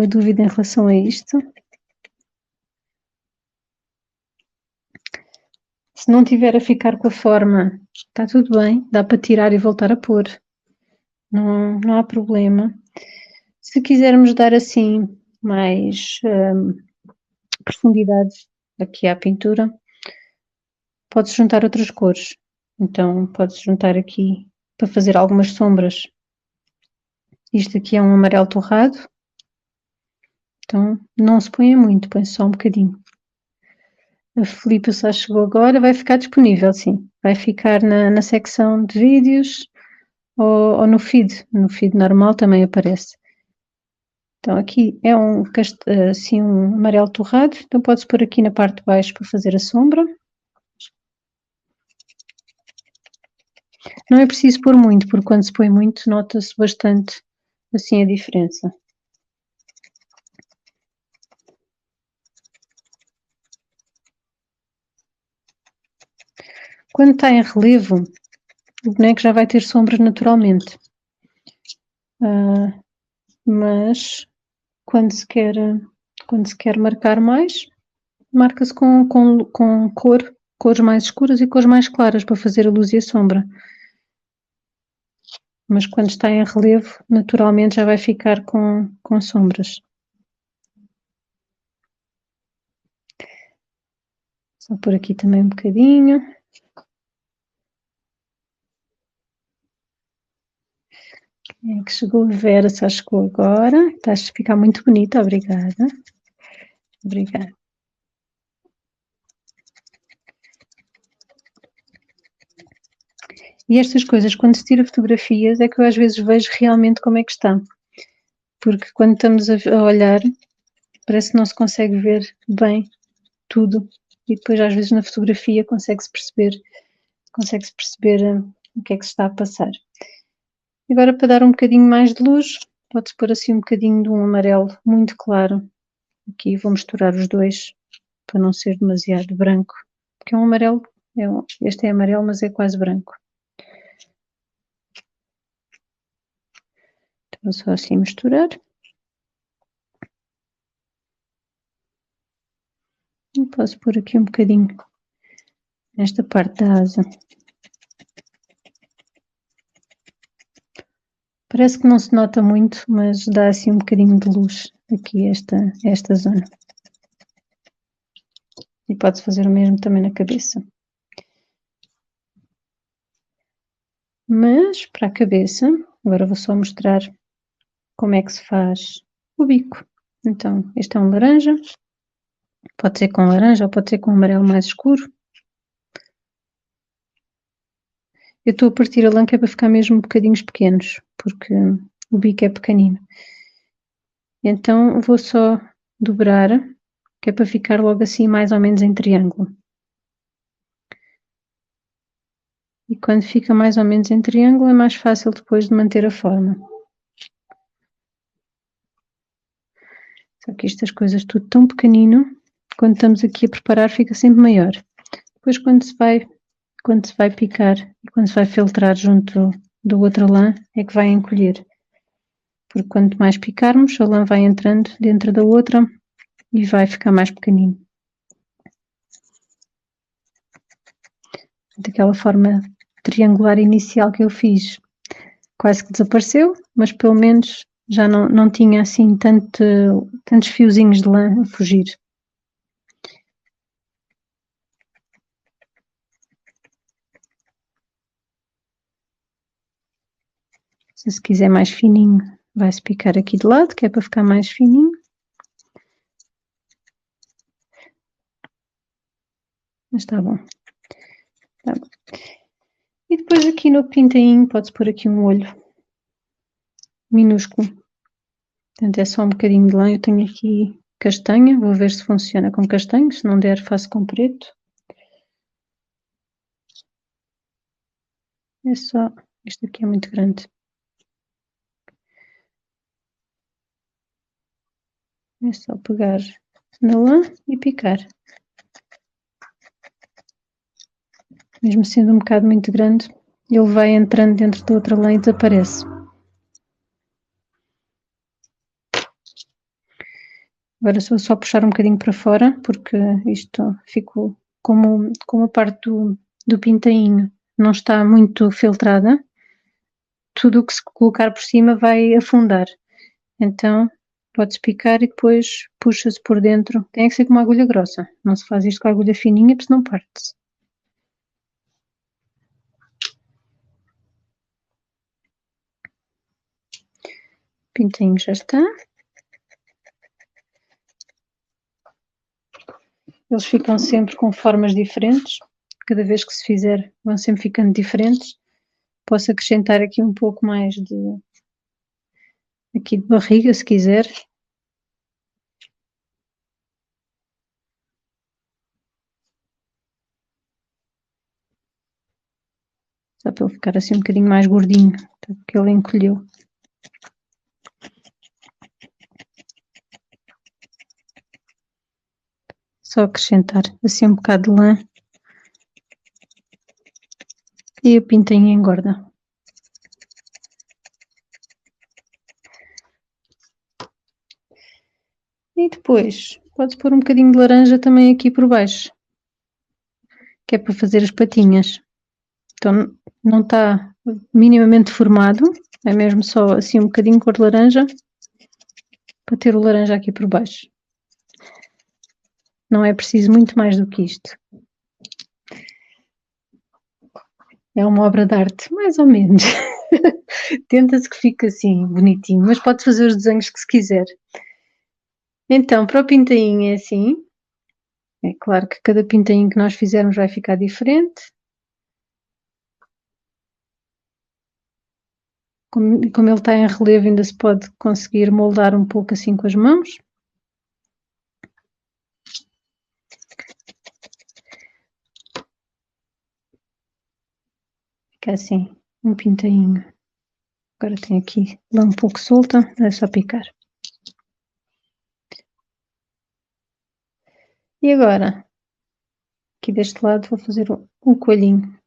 dúvida em relação a isto. Se não tiver a ficar com a forma, está tudo bem, dá para tirar e voltar a pôr. Não há problema. Se quisermos dar assim mais profundidade aqui à pintura, pode-se juntar outras cores. Então pode-se juntar aqui para fazer algumas sombras. Isto aqui é um amarelo torrado, então não se põe muito, põe só um bocadinho. A Filipe só chegou agora, vai ficar disponível, sim. Vai ficar na secção de vídeos ou no feed. No feed normal também aparece. Então aqui é assim, um amarelo torrado, então pode-se pôr aqui na parte de baixo para fazer a sombra. Não é preciso pôr muito, porque quando se põe muito nota-se bastante assim a diferença. Quando está em relevo, o boneco já vai ter sombras naturalmente. Mas quando se quer marcar mais, marca-se com cores mais escuras e cores mais claras para fazer a luz e a sombra. Mas quando está em relevo, naturalmente já vai ficar com sombras. Só por aqui também um bocadinho. Quem é que chegou? Vera só chegou agora. Estás a ficar muito bonita, obrigada. Obrigada. E estas coisas, quando se tira fotografias, é que eu às vezes vejo realmente como é que está. Porque quando estamos a olhar, parece que não se consegue ver bem tudo. E depois, às vezes, na fotografia consegue-se perceber o que é que se está a passar. Agora, para dar um bocadinho mais de luz, pode-se pôr assim um bocadinho de um amarelo muito claro. Aqui vou misturar os dois, para não ser demasiado branco. Porque é um amarelo, este é amarelo, mas é quase branco. Então, vou só assim misturar. E posso pôr aqui um bocadinho nesta parte da asa. Parece que não se nota muito, mas dá assim um bocadinho de luz aqui esta zona. E pode-se fazer o mesmo também na cabeça. Mas para a cabeça, agora vou só mostrar como é que se faz o bico. Então, este é um laranja, pode ser com laranja ou pode ser com amarelo mais escuro. Eu estou a partir a lã que é para ficar mesmo bocadinhos pequenos, porque o bico é pequenino. Então vou só dobrar, que é para ficar logo assim mais ou menos em triângulo. E quando fica mais ou menos em triângulo é mais fácil depois de manter a forma. Só que estas coisas tudo tão pequenino, quando estamos aqui a preparar fica sempre maior. Depois quando se vai picar e quando se vai filtrar junto do outra lã é que vai encolher. Porque quanto mais picarmos, a lã vai entrando dentro da outra e vai ficar mais pequenino. Daquela forma triangular inicial que eu fiz, quase que desapareceu, mas pelo menos já não tinha assim tantos fiozinhos de lã a fugir. Se quiser mais fininho, vai-se picar aqui de lado, que é para ficar mais fininho. Mas está bom. Tá bom. E depois aqui no pintainho pode-se pôr aqui um olho minúsculo. Portanto, é só um bocadinho de lã. Eu tenho aqui castanha, vou ver se funciona com castanho, se não der faço com preto. É só, este aqui é muito grande. É só pegar na lã e picar. Mesmo sendo um bocado muito grande, ele vai entrando dentro da outra lã e desaparece. Agora só puxar um bocadinho para fora, porque isto ficou como a parte do pintainho não está muito filtrada, tudo o que se colocar por cima vai afundar. Então pode-se picar e depois puxa-se por dentro. Tem que ser com uma agulha grossa, não se faz isto com a agulha fininha porque senão parte-se. O pintainho já está. eles ficam sempre com formas diferentes, cada vez que se fizer vão sempre ficando diferentes. Posso acrescentar aqui um pouco mais aqui de barriga, se quiser. Só para ele ficar assim um bocadinho mais gordinho, porque ele encolheu. Só acrescentar assim um bocado de lã e a pintainha engorda. E depois pode pôr um bocadinho de laranja também aqui por baixo, que é para fazer as patinhas. Então não está minimamente formado, é mesmo só assim um bocadinho de cor de laranja, para ter o laranja aqui por baixo. Não é preciso muito mais do que isto. É uma obra de arte, mais ou menos. Tenta-se que fique assim, bonitinho, mas pode fazer os desenhos que se quiser. Então, para o pintainho é assim. É claro que cada pintainho que nós fizermos vai ficar diferente. Como ele está em relevo, ainda se pode conseguir moldar um pouco assim com as mãos. Fica assim, um pintainho. Agora tem aqui lá um pouco solta, é só picar. E agora, aqui deste lado vou fazer um coelhinho.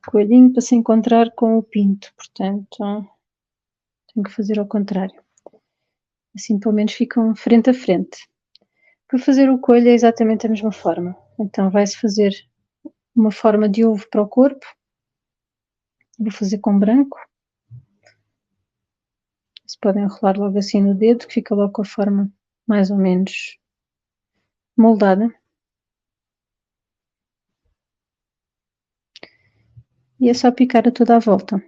Coelhinho para se encontrar com o pinto, portanto tenho que fazer ao contrário. Assim pelo menos ficam frente a frente. Para fazer o coelho é exatamente a mesma forma. Então vai-se fazer uma forma de ovo para o corpo. Vou fazer com branco. Se podem enrolar logo assim no dedo, que fica logo com a forma mais ou menos moldada. E é só picar a toda a volta.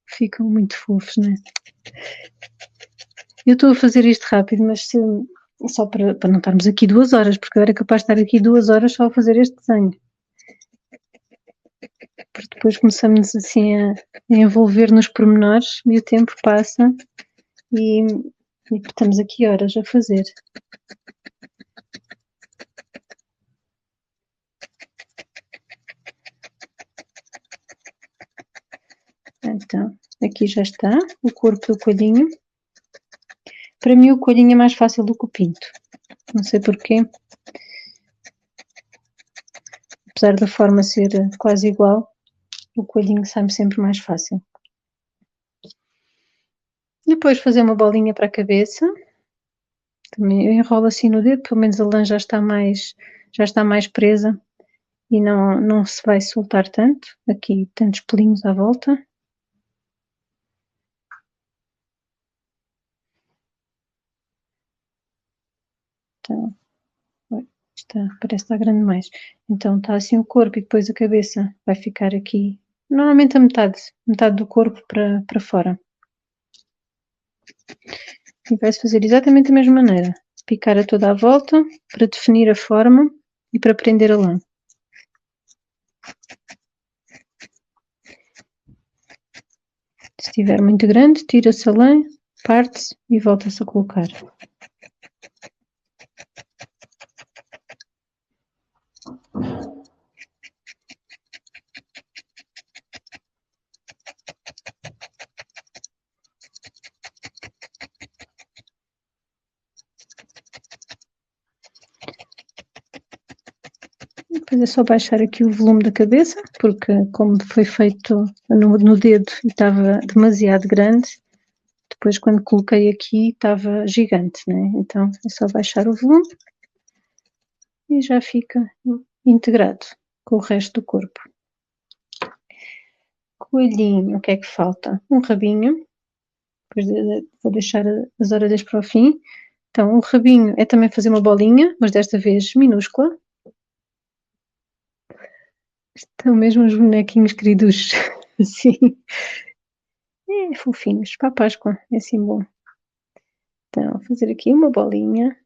Ficam muito fofos, não é? Eu estou a fazer isto rápido, mas só para não estarmos aqui 2 horas, porque eu era capaz de estar aqui 2 horas só a fazer este desenho. Porque depois começamos assim a envolver nos pormenores e o tempo passa e estamos aqui horas a fazer. Então, aqui já está o corpo do coelhinho. Para mim o coelhinho é mais fácil do que o pinto. Não sei porquê. Apesar da forma ser quase igual, o coelhinho sai-me sempre mais fácil. Depois fazer uma bolinha para a cabeça. Também eu enrolo assim no dedo, pelo menos a lã já está mais presa e não se vai soltar tanto. Aqui tantos pelinhos à volta. Então, parece que está grande demais. Então está assim o corpo e depois a cabeça vai ficar aqui, normalmente a metade do corpo para fora. E vai-se fazer exatamente da mesma maneira. Picar a toda a volta para definir a forma e para prender a lã. Se estiver muito grande, tira-se a lã, parte-se e volta-se a colocar. Depois é só baixar aqui o volume da cabeça, porque como foi feito no dedo e estava demasiado grande, depois quando coloquei aqui estava gigante, né? Então é só baixar o volume e já fica integrado com o resto do corpo. Coelhinho, o que é que falta? Um rabinho. Vou deixar as orelhas para o fim. Então, o rabinho é também fazer uma bolinha, mas desta vez minúscula. Estão mesmo os bonequinhos queridos, assim. É, fofinhos, para a Páscoa, é assim bom. Então, vou fazer aqui uma bolinha.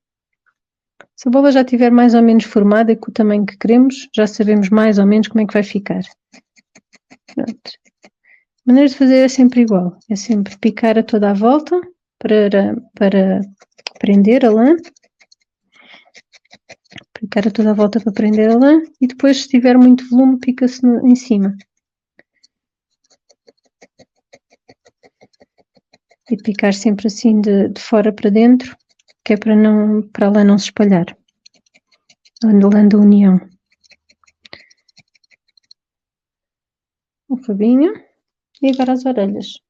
Se a bola já estiver mais ou menos formada e com o tamanho que queremos, já sabemos mais ou menos como é que vai ficar. Pronto. A maneira de fazer é sempre igual, é sempre picar a toda a volta para prender a lã. Picar a toda a volta para prender a lã e depois, se tiver muito volume, pica-se em cima. E picar sempre assim de fora para dentro, que é para a lã não se espalhar. A lã da união. O rabinho e agora as orelhas.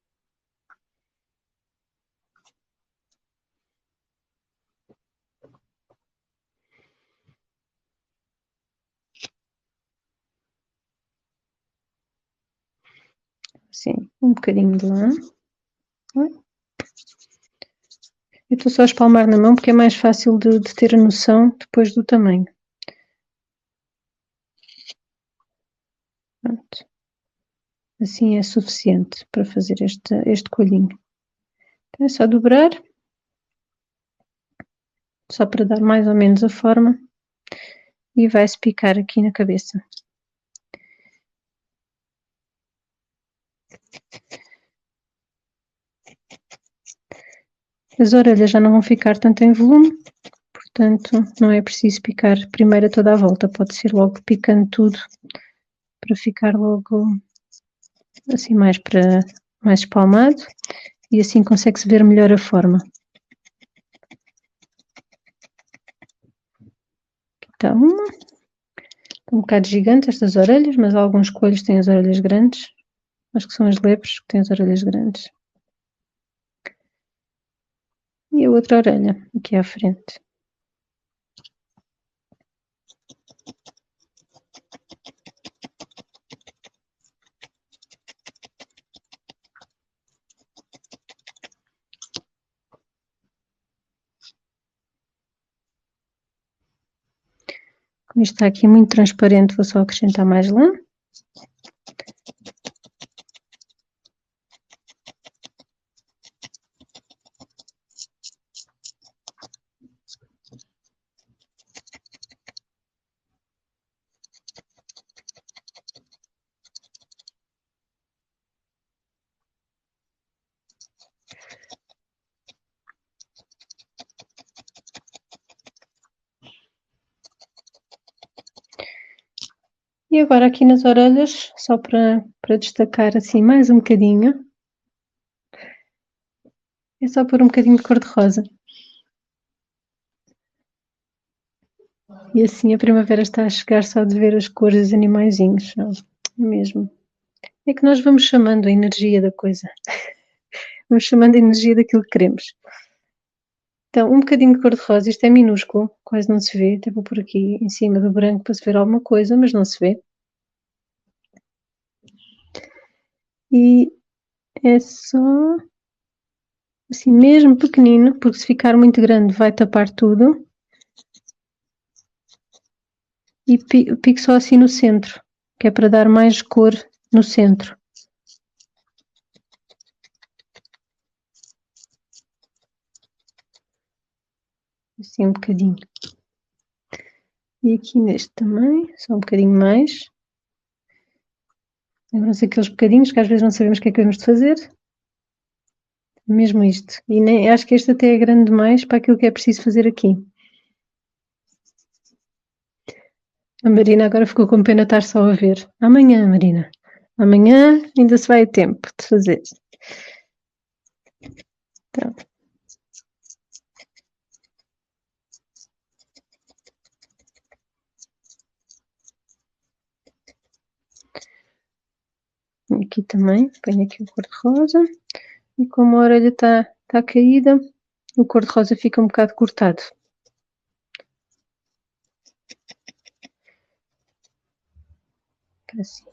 Assim, um bocadinho de lã. Eu estou só a espalmar na mão porque é mais fácil de ter a noção depois do tamanho. Pronto. Assim é suficiente para fazer este coelhinho. Então é só dobrar, só para dar mais ou menos a forma, e vai-se picar aqui na cabeça. As orelhas já não vão ficar tanto em volume, portanto não é preciso picar primeiro a toda a volta, pode ser logo picando tudo para ficar logo assim mais espalmado e assim consegue-se ver melhor a forma. Então, um bocado gigante estas orelhas, mas alguns coelhos têm as orelhas grandes, acho que são as lepres que têm as orelhas grandes. E a outra orelha, aqui à frente. Como isto está aqui muito transparente, vou só acrescentar mais lã. E agora aqui nas orelhas, só para destacar assim mais um bocadinho, é só pôr um bocadinho de cor-de-rosa. E assim a primavera está a chegar só de ver as cores dos animaizinhos, não, é mesmo. É que nós vamos chamando a energia da coisa. Vamos chamando a energia daquilo que queremos. Então, um bocadinho de cor-de-rosa, isto é minúsculo, quase não se vê, até vou por aqui em cima do branco para se ver alguma coisa, mas não se vê. E é só assim mesmo pequenino, porque se ficar muito grande vai tapar tudo. E pico só assim no centro, que é para dar mais cor no centro. Assim um bocadinho. E aqui neste também, só um bocadinho mais. Lembram-se aqueles bocadinhos que às vezes não sabemos o que é que temos de fazer? Mesmo isto. E nem, acho que este até é grande demais para aquilo que é preciso fazer aqui. A Marina agora ficou com pena de estar só a ver. Amanhã, Marina. Amanhã ainda se vai a tempo de fazer. Então. Aqui também, ponho aqui o cor-de-rosa. E como a orelha está caída, o cor-de-rosa fica um bocado cortado. Assim.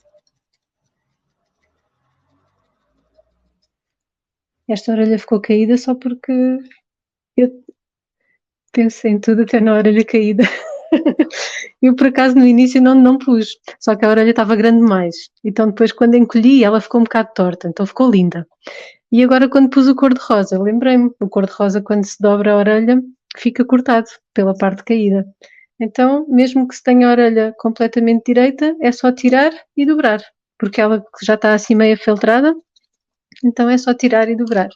Esta orelha ficou caída só porque eu penso em tudo até na orelha caída. Eu, por acaso, no início não pus, só que a orelha estava grande demais. Então, depois, quando encolhi, ela ficou um bocado torta, então ficou linda. E agora, quando pus o cor-de-rosa, lembrei-me, o cor-de-rosa, quando se dobra a orelha, fica cortado pela parte caída. Então, mesmo que se tenha a orelha completamente direita, é só tirar e dobrar, porque ela já está assim meio feltrada, então é só tirar e dobrar.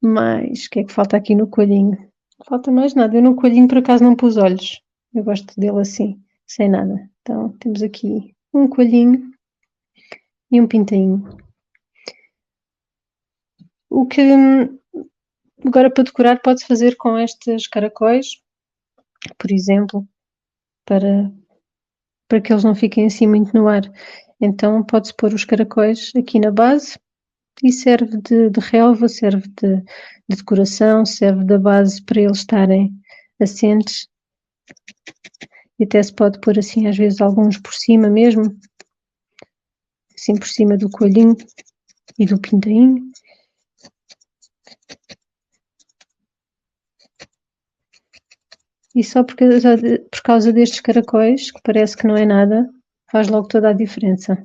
Mas, o que é que falta aqui no coelhinho? Não falta mais nada. Eu no coelhinho, por acaso, não pus olhos. Eu gosto dele assim, sem nada. Então, temos aqui um coelhinho e um pintainho. O que agora para decorar pode-se fazer com estes caracóis, por exemplo, para que eles não fiquem assim muito no ar. Então pode-se pôr os caracóis aqui na base e serve de relva, serve de decoração, serve da base para eles estarem assentes. E até se pode pôr assim às vezes alguns por cima mesmo, assim por cima do coelhinho e do pintainho. E só por causa destes caracóis, que parece que não é nada, faz logo toda a diferença.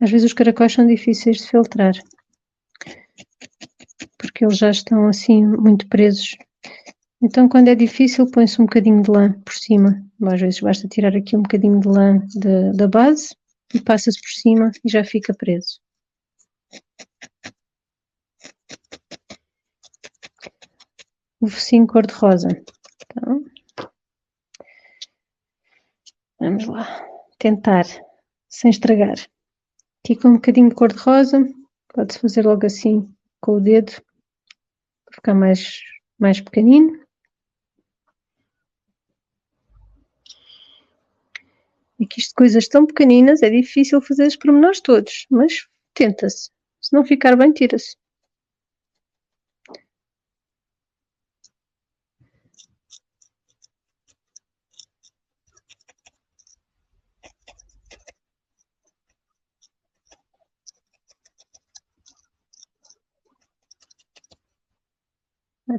Às vezes os caracóis são difíceis de filtrar, porque eles já estão assim muito presos. Então, quando é difícil, põe-se um bocadinho de lã por cima. Às vezes basta tirar aqui um bocadinho de lã da base e passa-se por cima e já fica preso. O focinho cor-de-rosa. Então, vamos lá. Tentar, sem estragar. Aqui com um bocadinho de cor-de-rosa, pode-se fazer logo assim com o dedo, para ficar mais pequenino. É que isto de coisas tão pequeninas é difícil fazer os pormenores todos, mas tenta-se. Se não ficar bem, tira-se.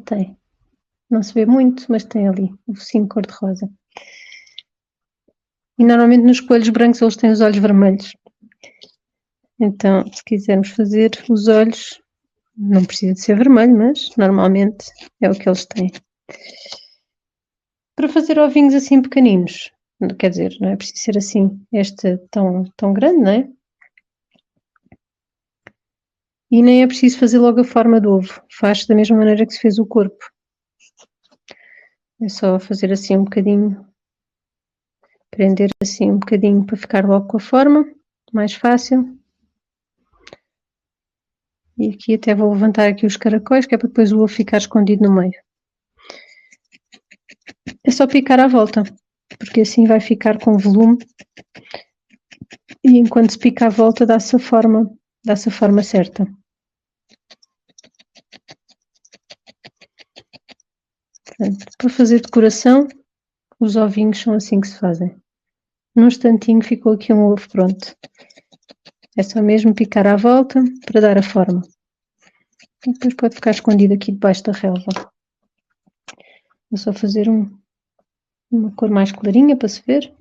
Tem. Não se vê muito, mas tem ali o focinho cor-de-rosa. E normalmente nos coelhos brancos eles têm os olhos vermelhos. Então, se quisermos fazer os olhos, não precisa de ser vermelho, mas normalmente é o que eles têm. Para fazer ovinhos assim pequeninos, quer dizer, não é preciso ser assim, este tão grande, não é? E nem é preciso fazer logo a forma do ovo, faz da mesma maneira que se fez o corpo. É só fazer assim um bocadinho, prender assim um bocadinho para ficar logo com a forma, mais fácil. E aqui até vou levantar aqui os caracóis, que é para depois o ovo ficar escondido no meio. É só picar à volta, porque assim vai ficar com volume. E enquanto se pica à volta dá-se a forma certa. Portanto, para fazer decoração, os ovinhos são assim que se fazem. Num instantinho ficou aqui um ovo pronto. É só mesmo picar à volta para dar a forma. E depois pode ficar escondido aqui debaixo da relva. Vou só fazer uma cor mais clarinha para se ver.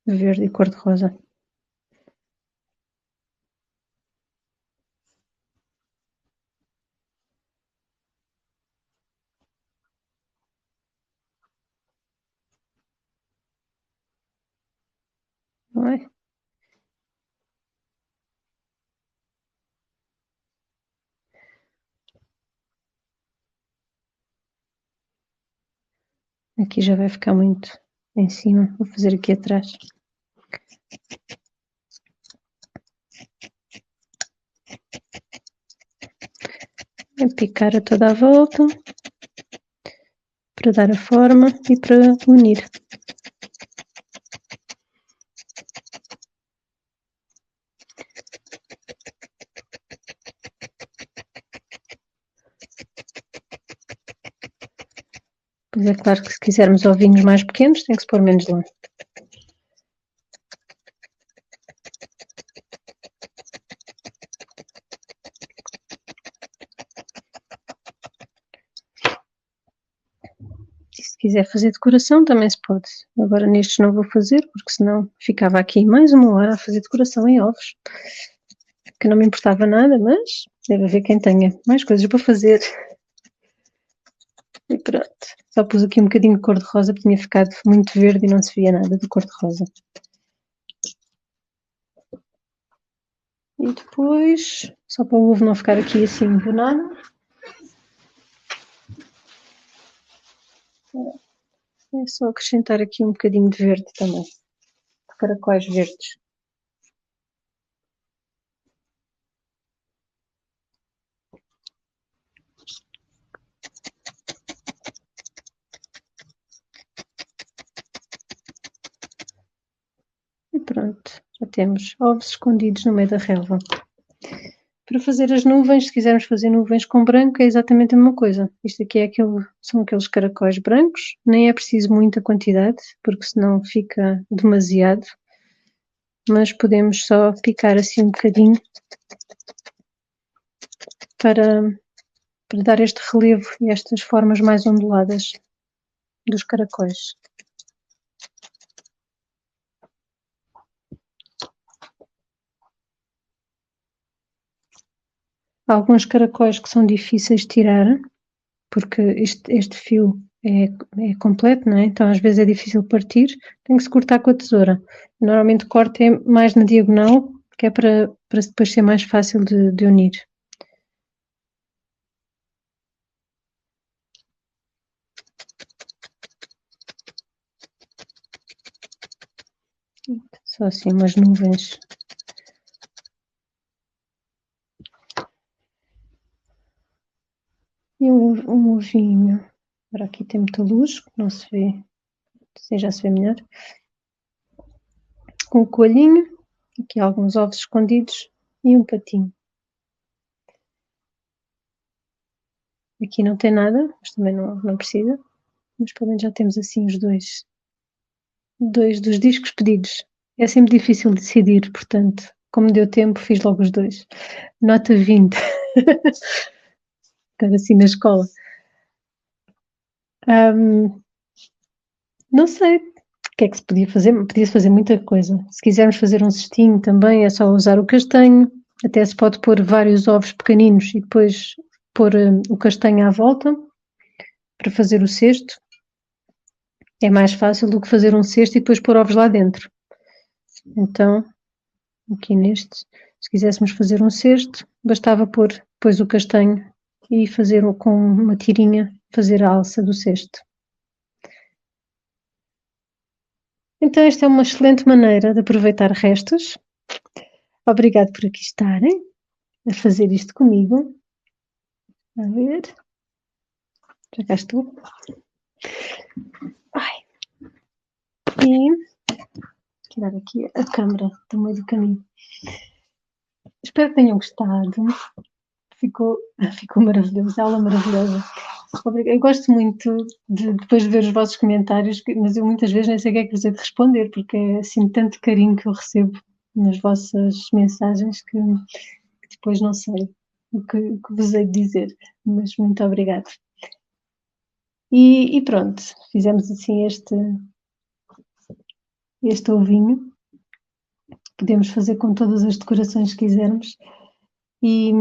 Verde e cor-de-rosa. Não é? Aqui já vai ficar muito em cima. Vou fazer aqui atrás. Vou picar a toda a volta para dar a forma e para unir. Mas é claro que se quisermos ovinhos mais pequenos, tem que se pôr menos lã. Se quiser fazer decoração, também se pode. Agora nestes não vou fazer, porque senão ficava aqui mais uma hora a fazer decoração em ovos. Que não me importava nada, mas deve haver quem tenha mais coisas para fazer. E pronto. Só pus aqui um bocadinho de cor-de-rosa, porque tinha ficado muito verde e não se via nada de cor-de-rosa. E depois, só para o ovo não ficar aqui assim empenado, é só acrescentar aqui um bocadinho de verde também. De caracóis verdes. E pronto, já temos ovos escondidos no meio da relva. Para fazer as nuvens, se quisermos fazer nuvens com branco, é exatamente a mesma coisa. Isto aqui são aqueles caracóis brancos, nem é preciso muita quantidade, porque senão fica demasiado. Mas podemos só picar assim um bocadinho para dar este relevo e estas formas mais onduladas dos caracóis. Há alguns caracóis que são difíceis de tirar, porque este fio é completo, não é? Então às vezes é difícil partir, tem que se cortar com a tesoura. Normalmente corto é mais na diagonal, que é para depois ser mais fácil de unir. Só assim umas nuvens. E um ovinho. Agora aqui tem muita luz, não se vê, assim já se vê melhor. Com o coelhinho, aqui alguns ovos escondidos e um patinho. Aqui não tem nada, mas também não precisa. Mas pelo menos já temos assim os dois dos discos pedidos. É sempre difícil decidir, portanto, como deu tempo, fiz logo os dois. Nota 20. Estar assim na escola. Não sei o que é que se podia fazer, podia-se fazer muita coisa. Se quisermos fazer um cestinho também, é só usar o castanho, até se pode pôr vários ovos pequeninos e depois pôr o castanho à volta para fazer o cesto. É mais fácil do que fazer um cesto e depois pôr ovos lá dentro. Então, aqui neste, se quiséssemos fazer um cesto, bastava pôr depois o castanho e fazer com uma tirinha, fazer a alça do cesto. Então esta é uma excelente maneira de aproveitar restos. Obrigado por aqui estarem a fazer isto comigo. A ver. Já cá estou. Ai. E tirar aqui a câmera do meio do caminho. Espero que tenham gostado. Ficou maravilhoso, aula maravilhosa. Eu gosto muito depois de ver os vossos comentários, mas eu muitas vezes nem sei o que é que vos hei de responder, porque é assim tanto carinho que eu recebo nas vossas mensagens que depois não sei o que vos hei de dizer, mas muito obrigada. E pronto, fizemos assim este ovinho. Podemos fazer com todas as decorações que quisermos. E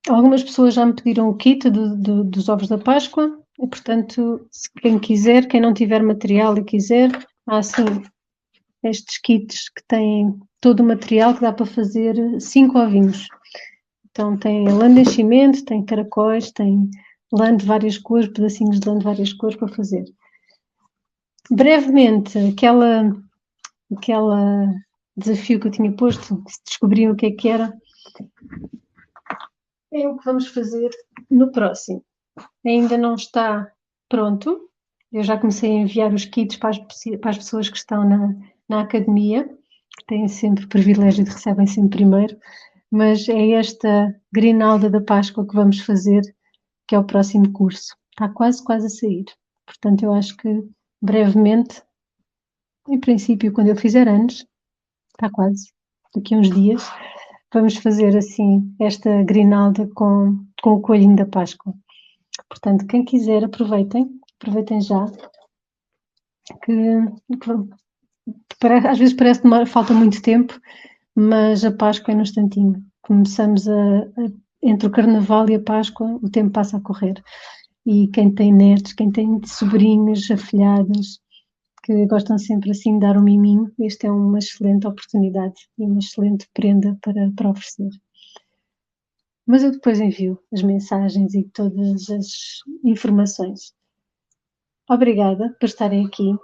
algumas pessoas já me pediram o kit dos ovos da Páscoa, e portanto, quem quiser, quem não tiver material e quiser, há assim estes kits que têm todo o material que dá para fazer 5 ovinhos. Então tem lã de enchimento, tem caracóis, tem lã de várias cores, pedacinhos de lã de várias cores para fazer. Brevemente, aquela desafio que eu tinha posto, se descobriam o que é que era, é o que vamos fazer no próximo. Ainda não está pronto. Eu já comecei a enviar os kits para as pessoas que estão na academia, que têm sempre o privilégio de recebem sempre primeiro, mas é esta Grinalda da Páscoa que vamos fazer, que é o próximo curso. Está quase a sair. Portanto, eu acho que brevemente, em princípio, quando eu fizer anos, está quase, daqui a uns dias, vamos fazer assim esta grinalda com o coelhinho da Páscoa. Portanto, quem quiser, aproveitem já, às vezes parece que falta muito tempo, mas a Páscoa é no instantinho. Começamos entre o Carnaval e a Páscoa, o tempo passa a correr. E quem tem netos, quem tem sobrinhos, afilhadas, que gostam sempre assim de dar um miminho, esta é uma excelente oportunidade e uma excelente prenda para oferecer. Mas eu depois envio as mensagens e todas as informações. Obrigada por estarem aqui.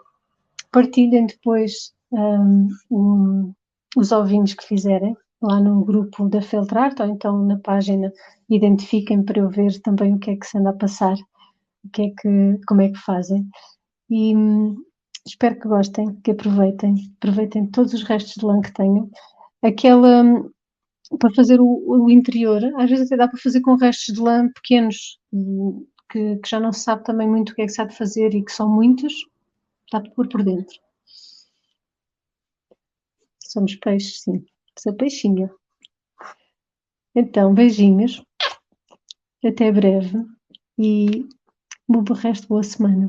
Partilhem depois os ovinhos que fizerem lá no grupo da Feltrart ou então na página, identifiquem para eu ver também o que é que se anda a passar, como é que fazem. E espero que gostem, que aproveitem todos os restos de lã que tenham. Aquela, para fazer o interior, às vezes até dá para fazer com restos de lã pequenos, que já não se sabe também muito o que é que se há de fazer e que são muitos, dá para pôr por dentro. Somos peixes, sim. Sou peixinho. Então, beijinhos, até breve e bom resto, boa semana.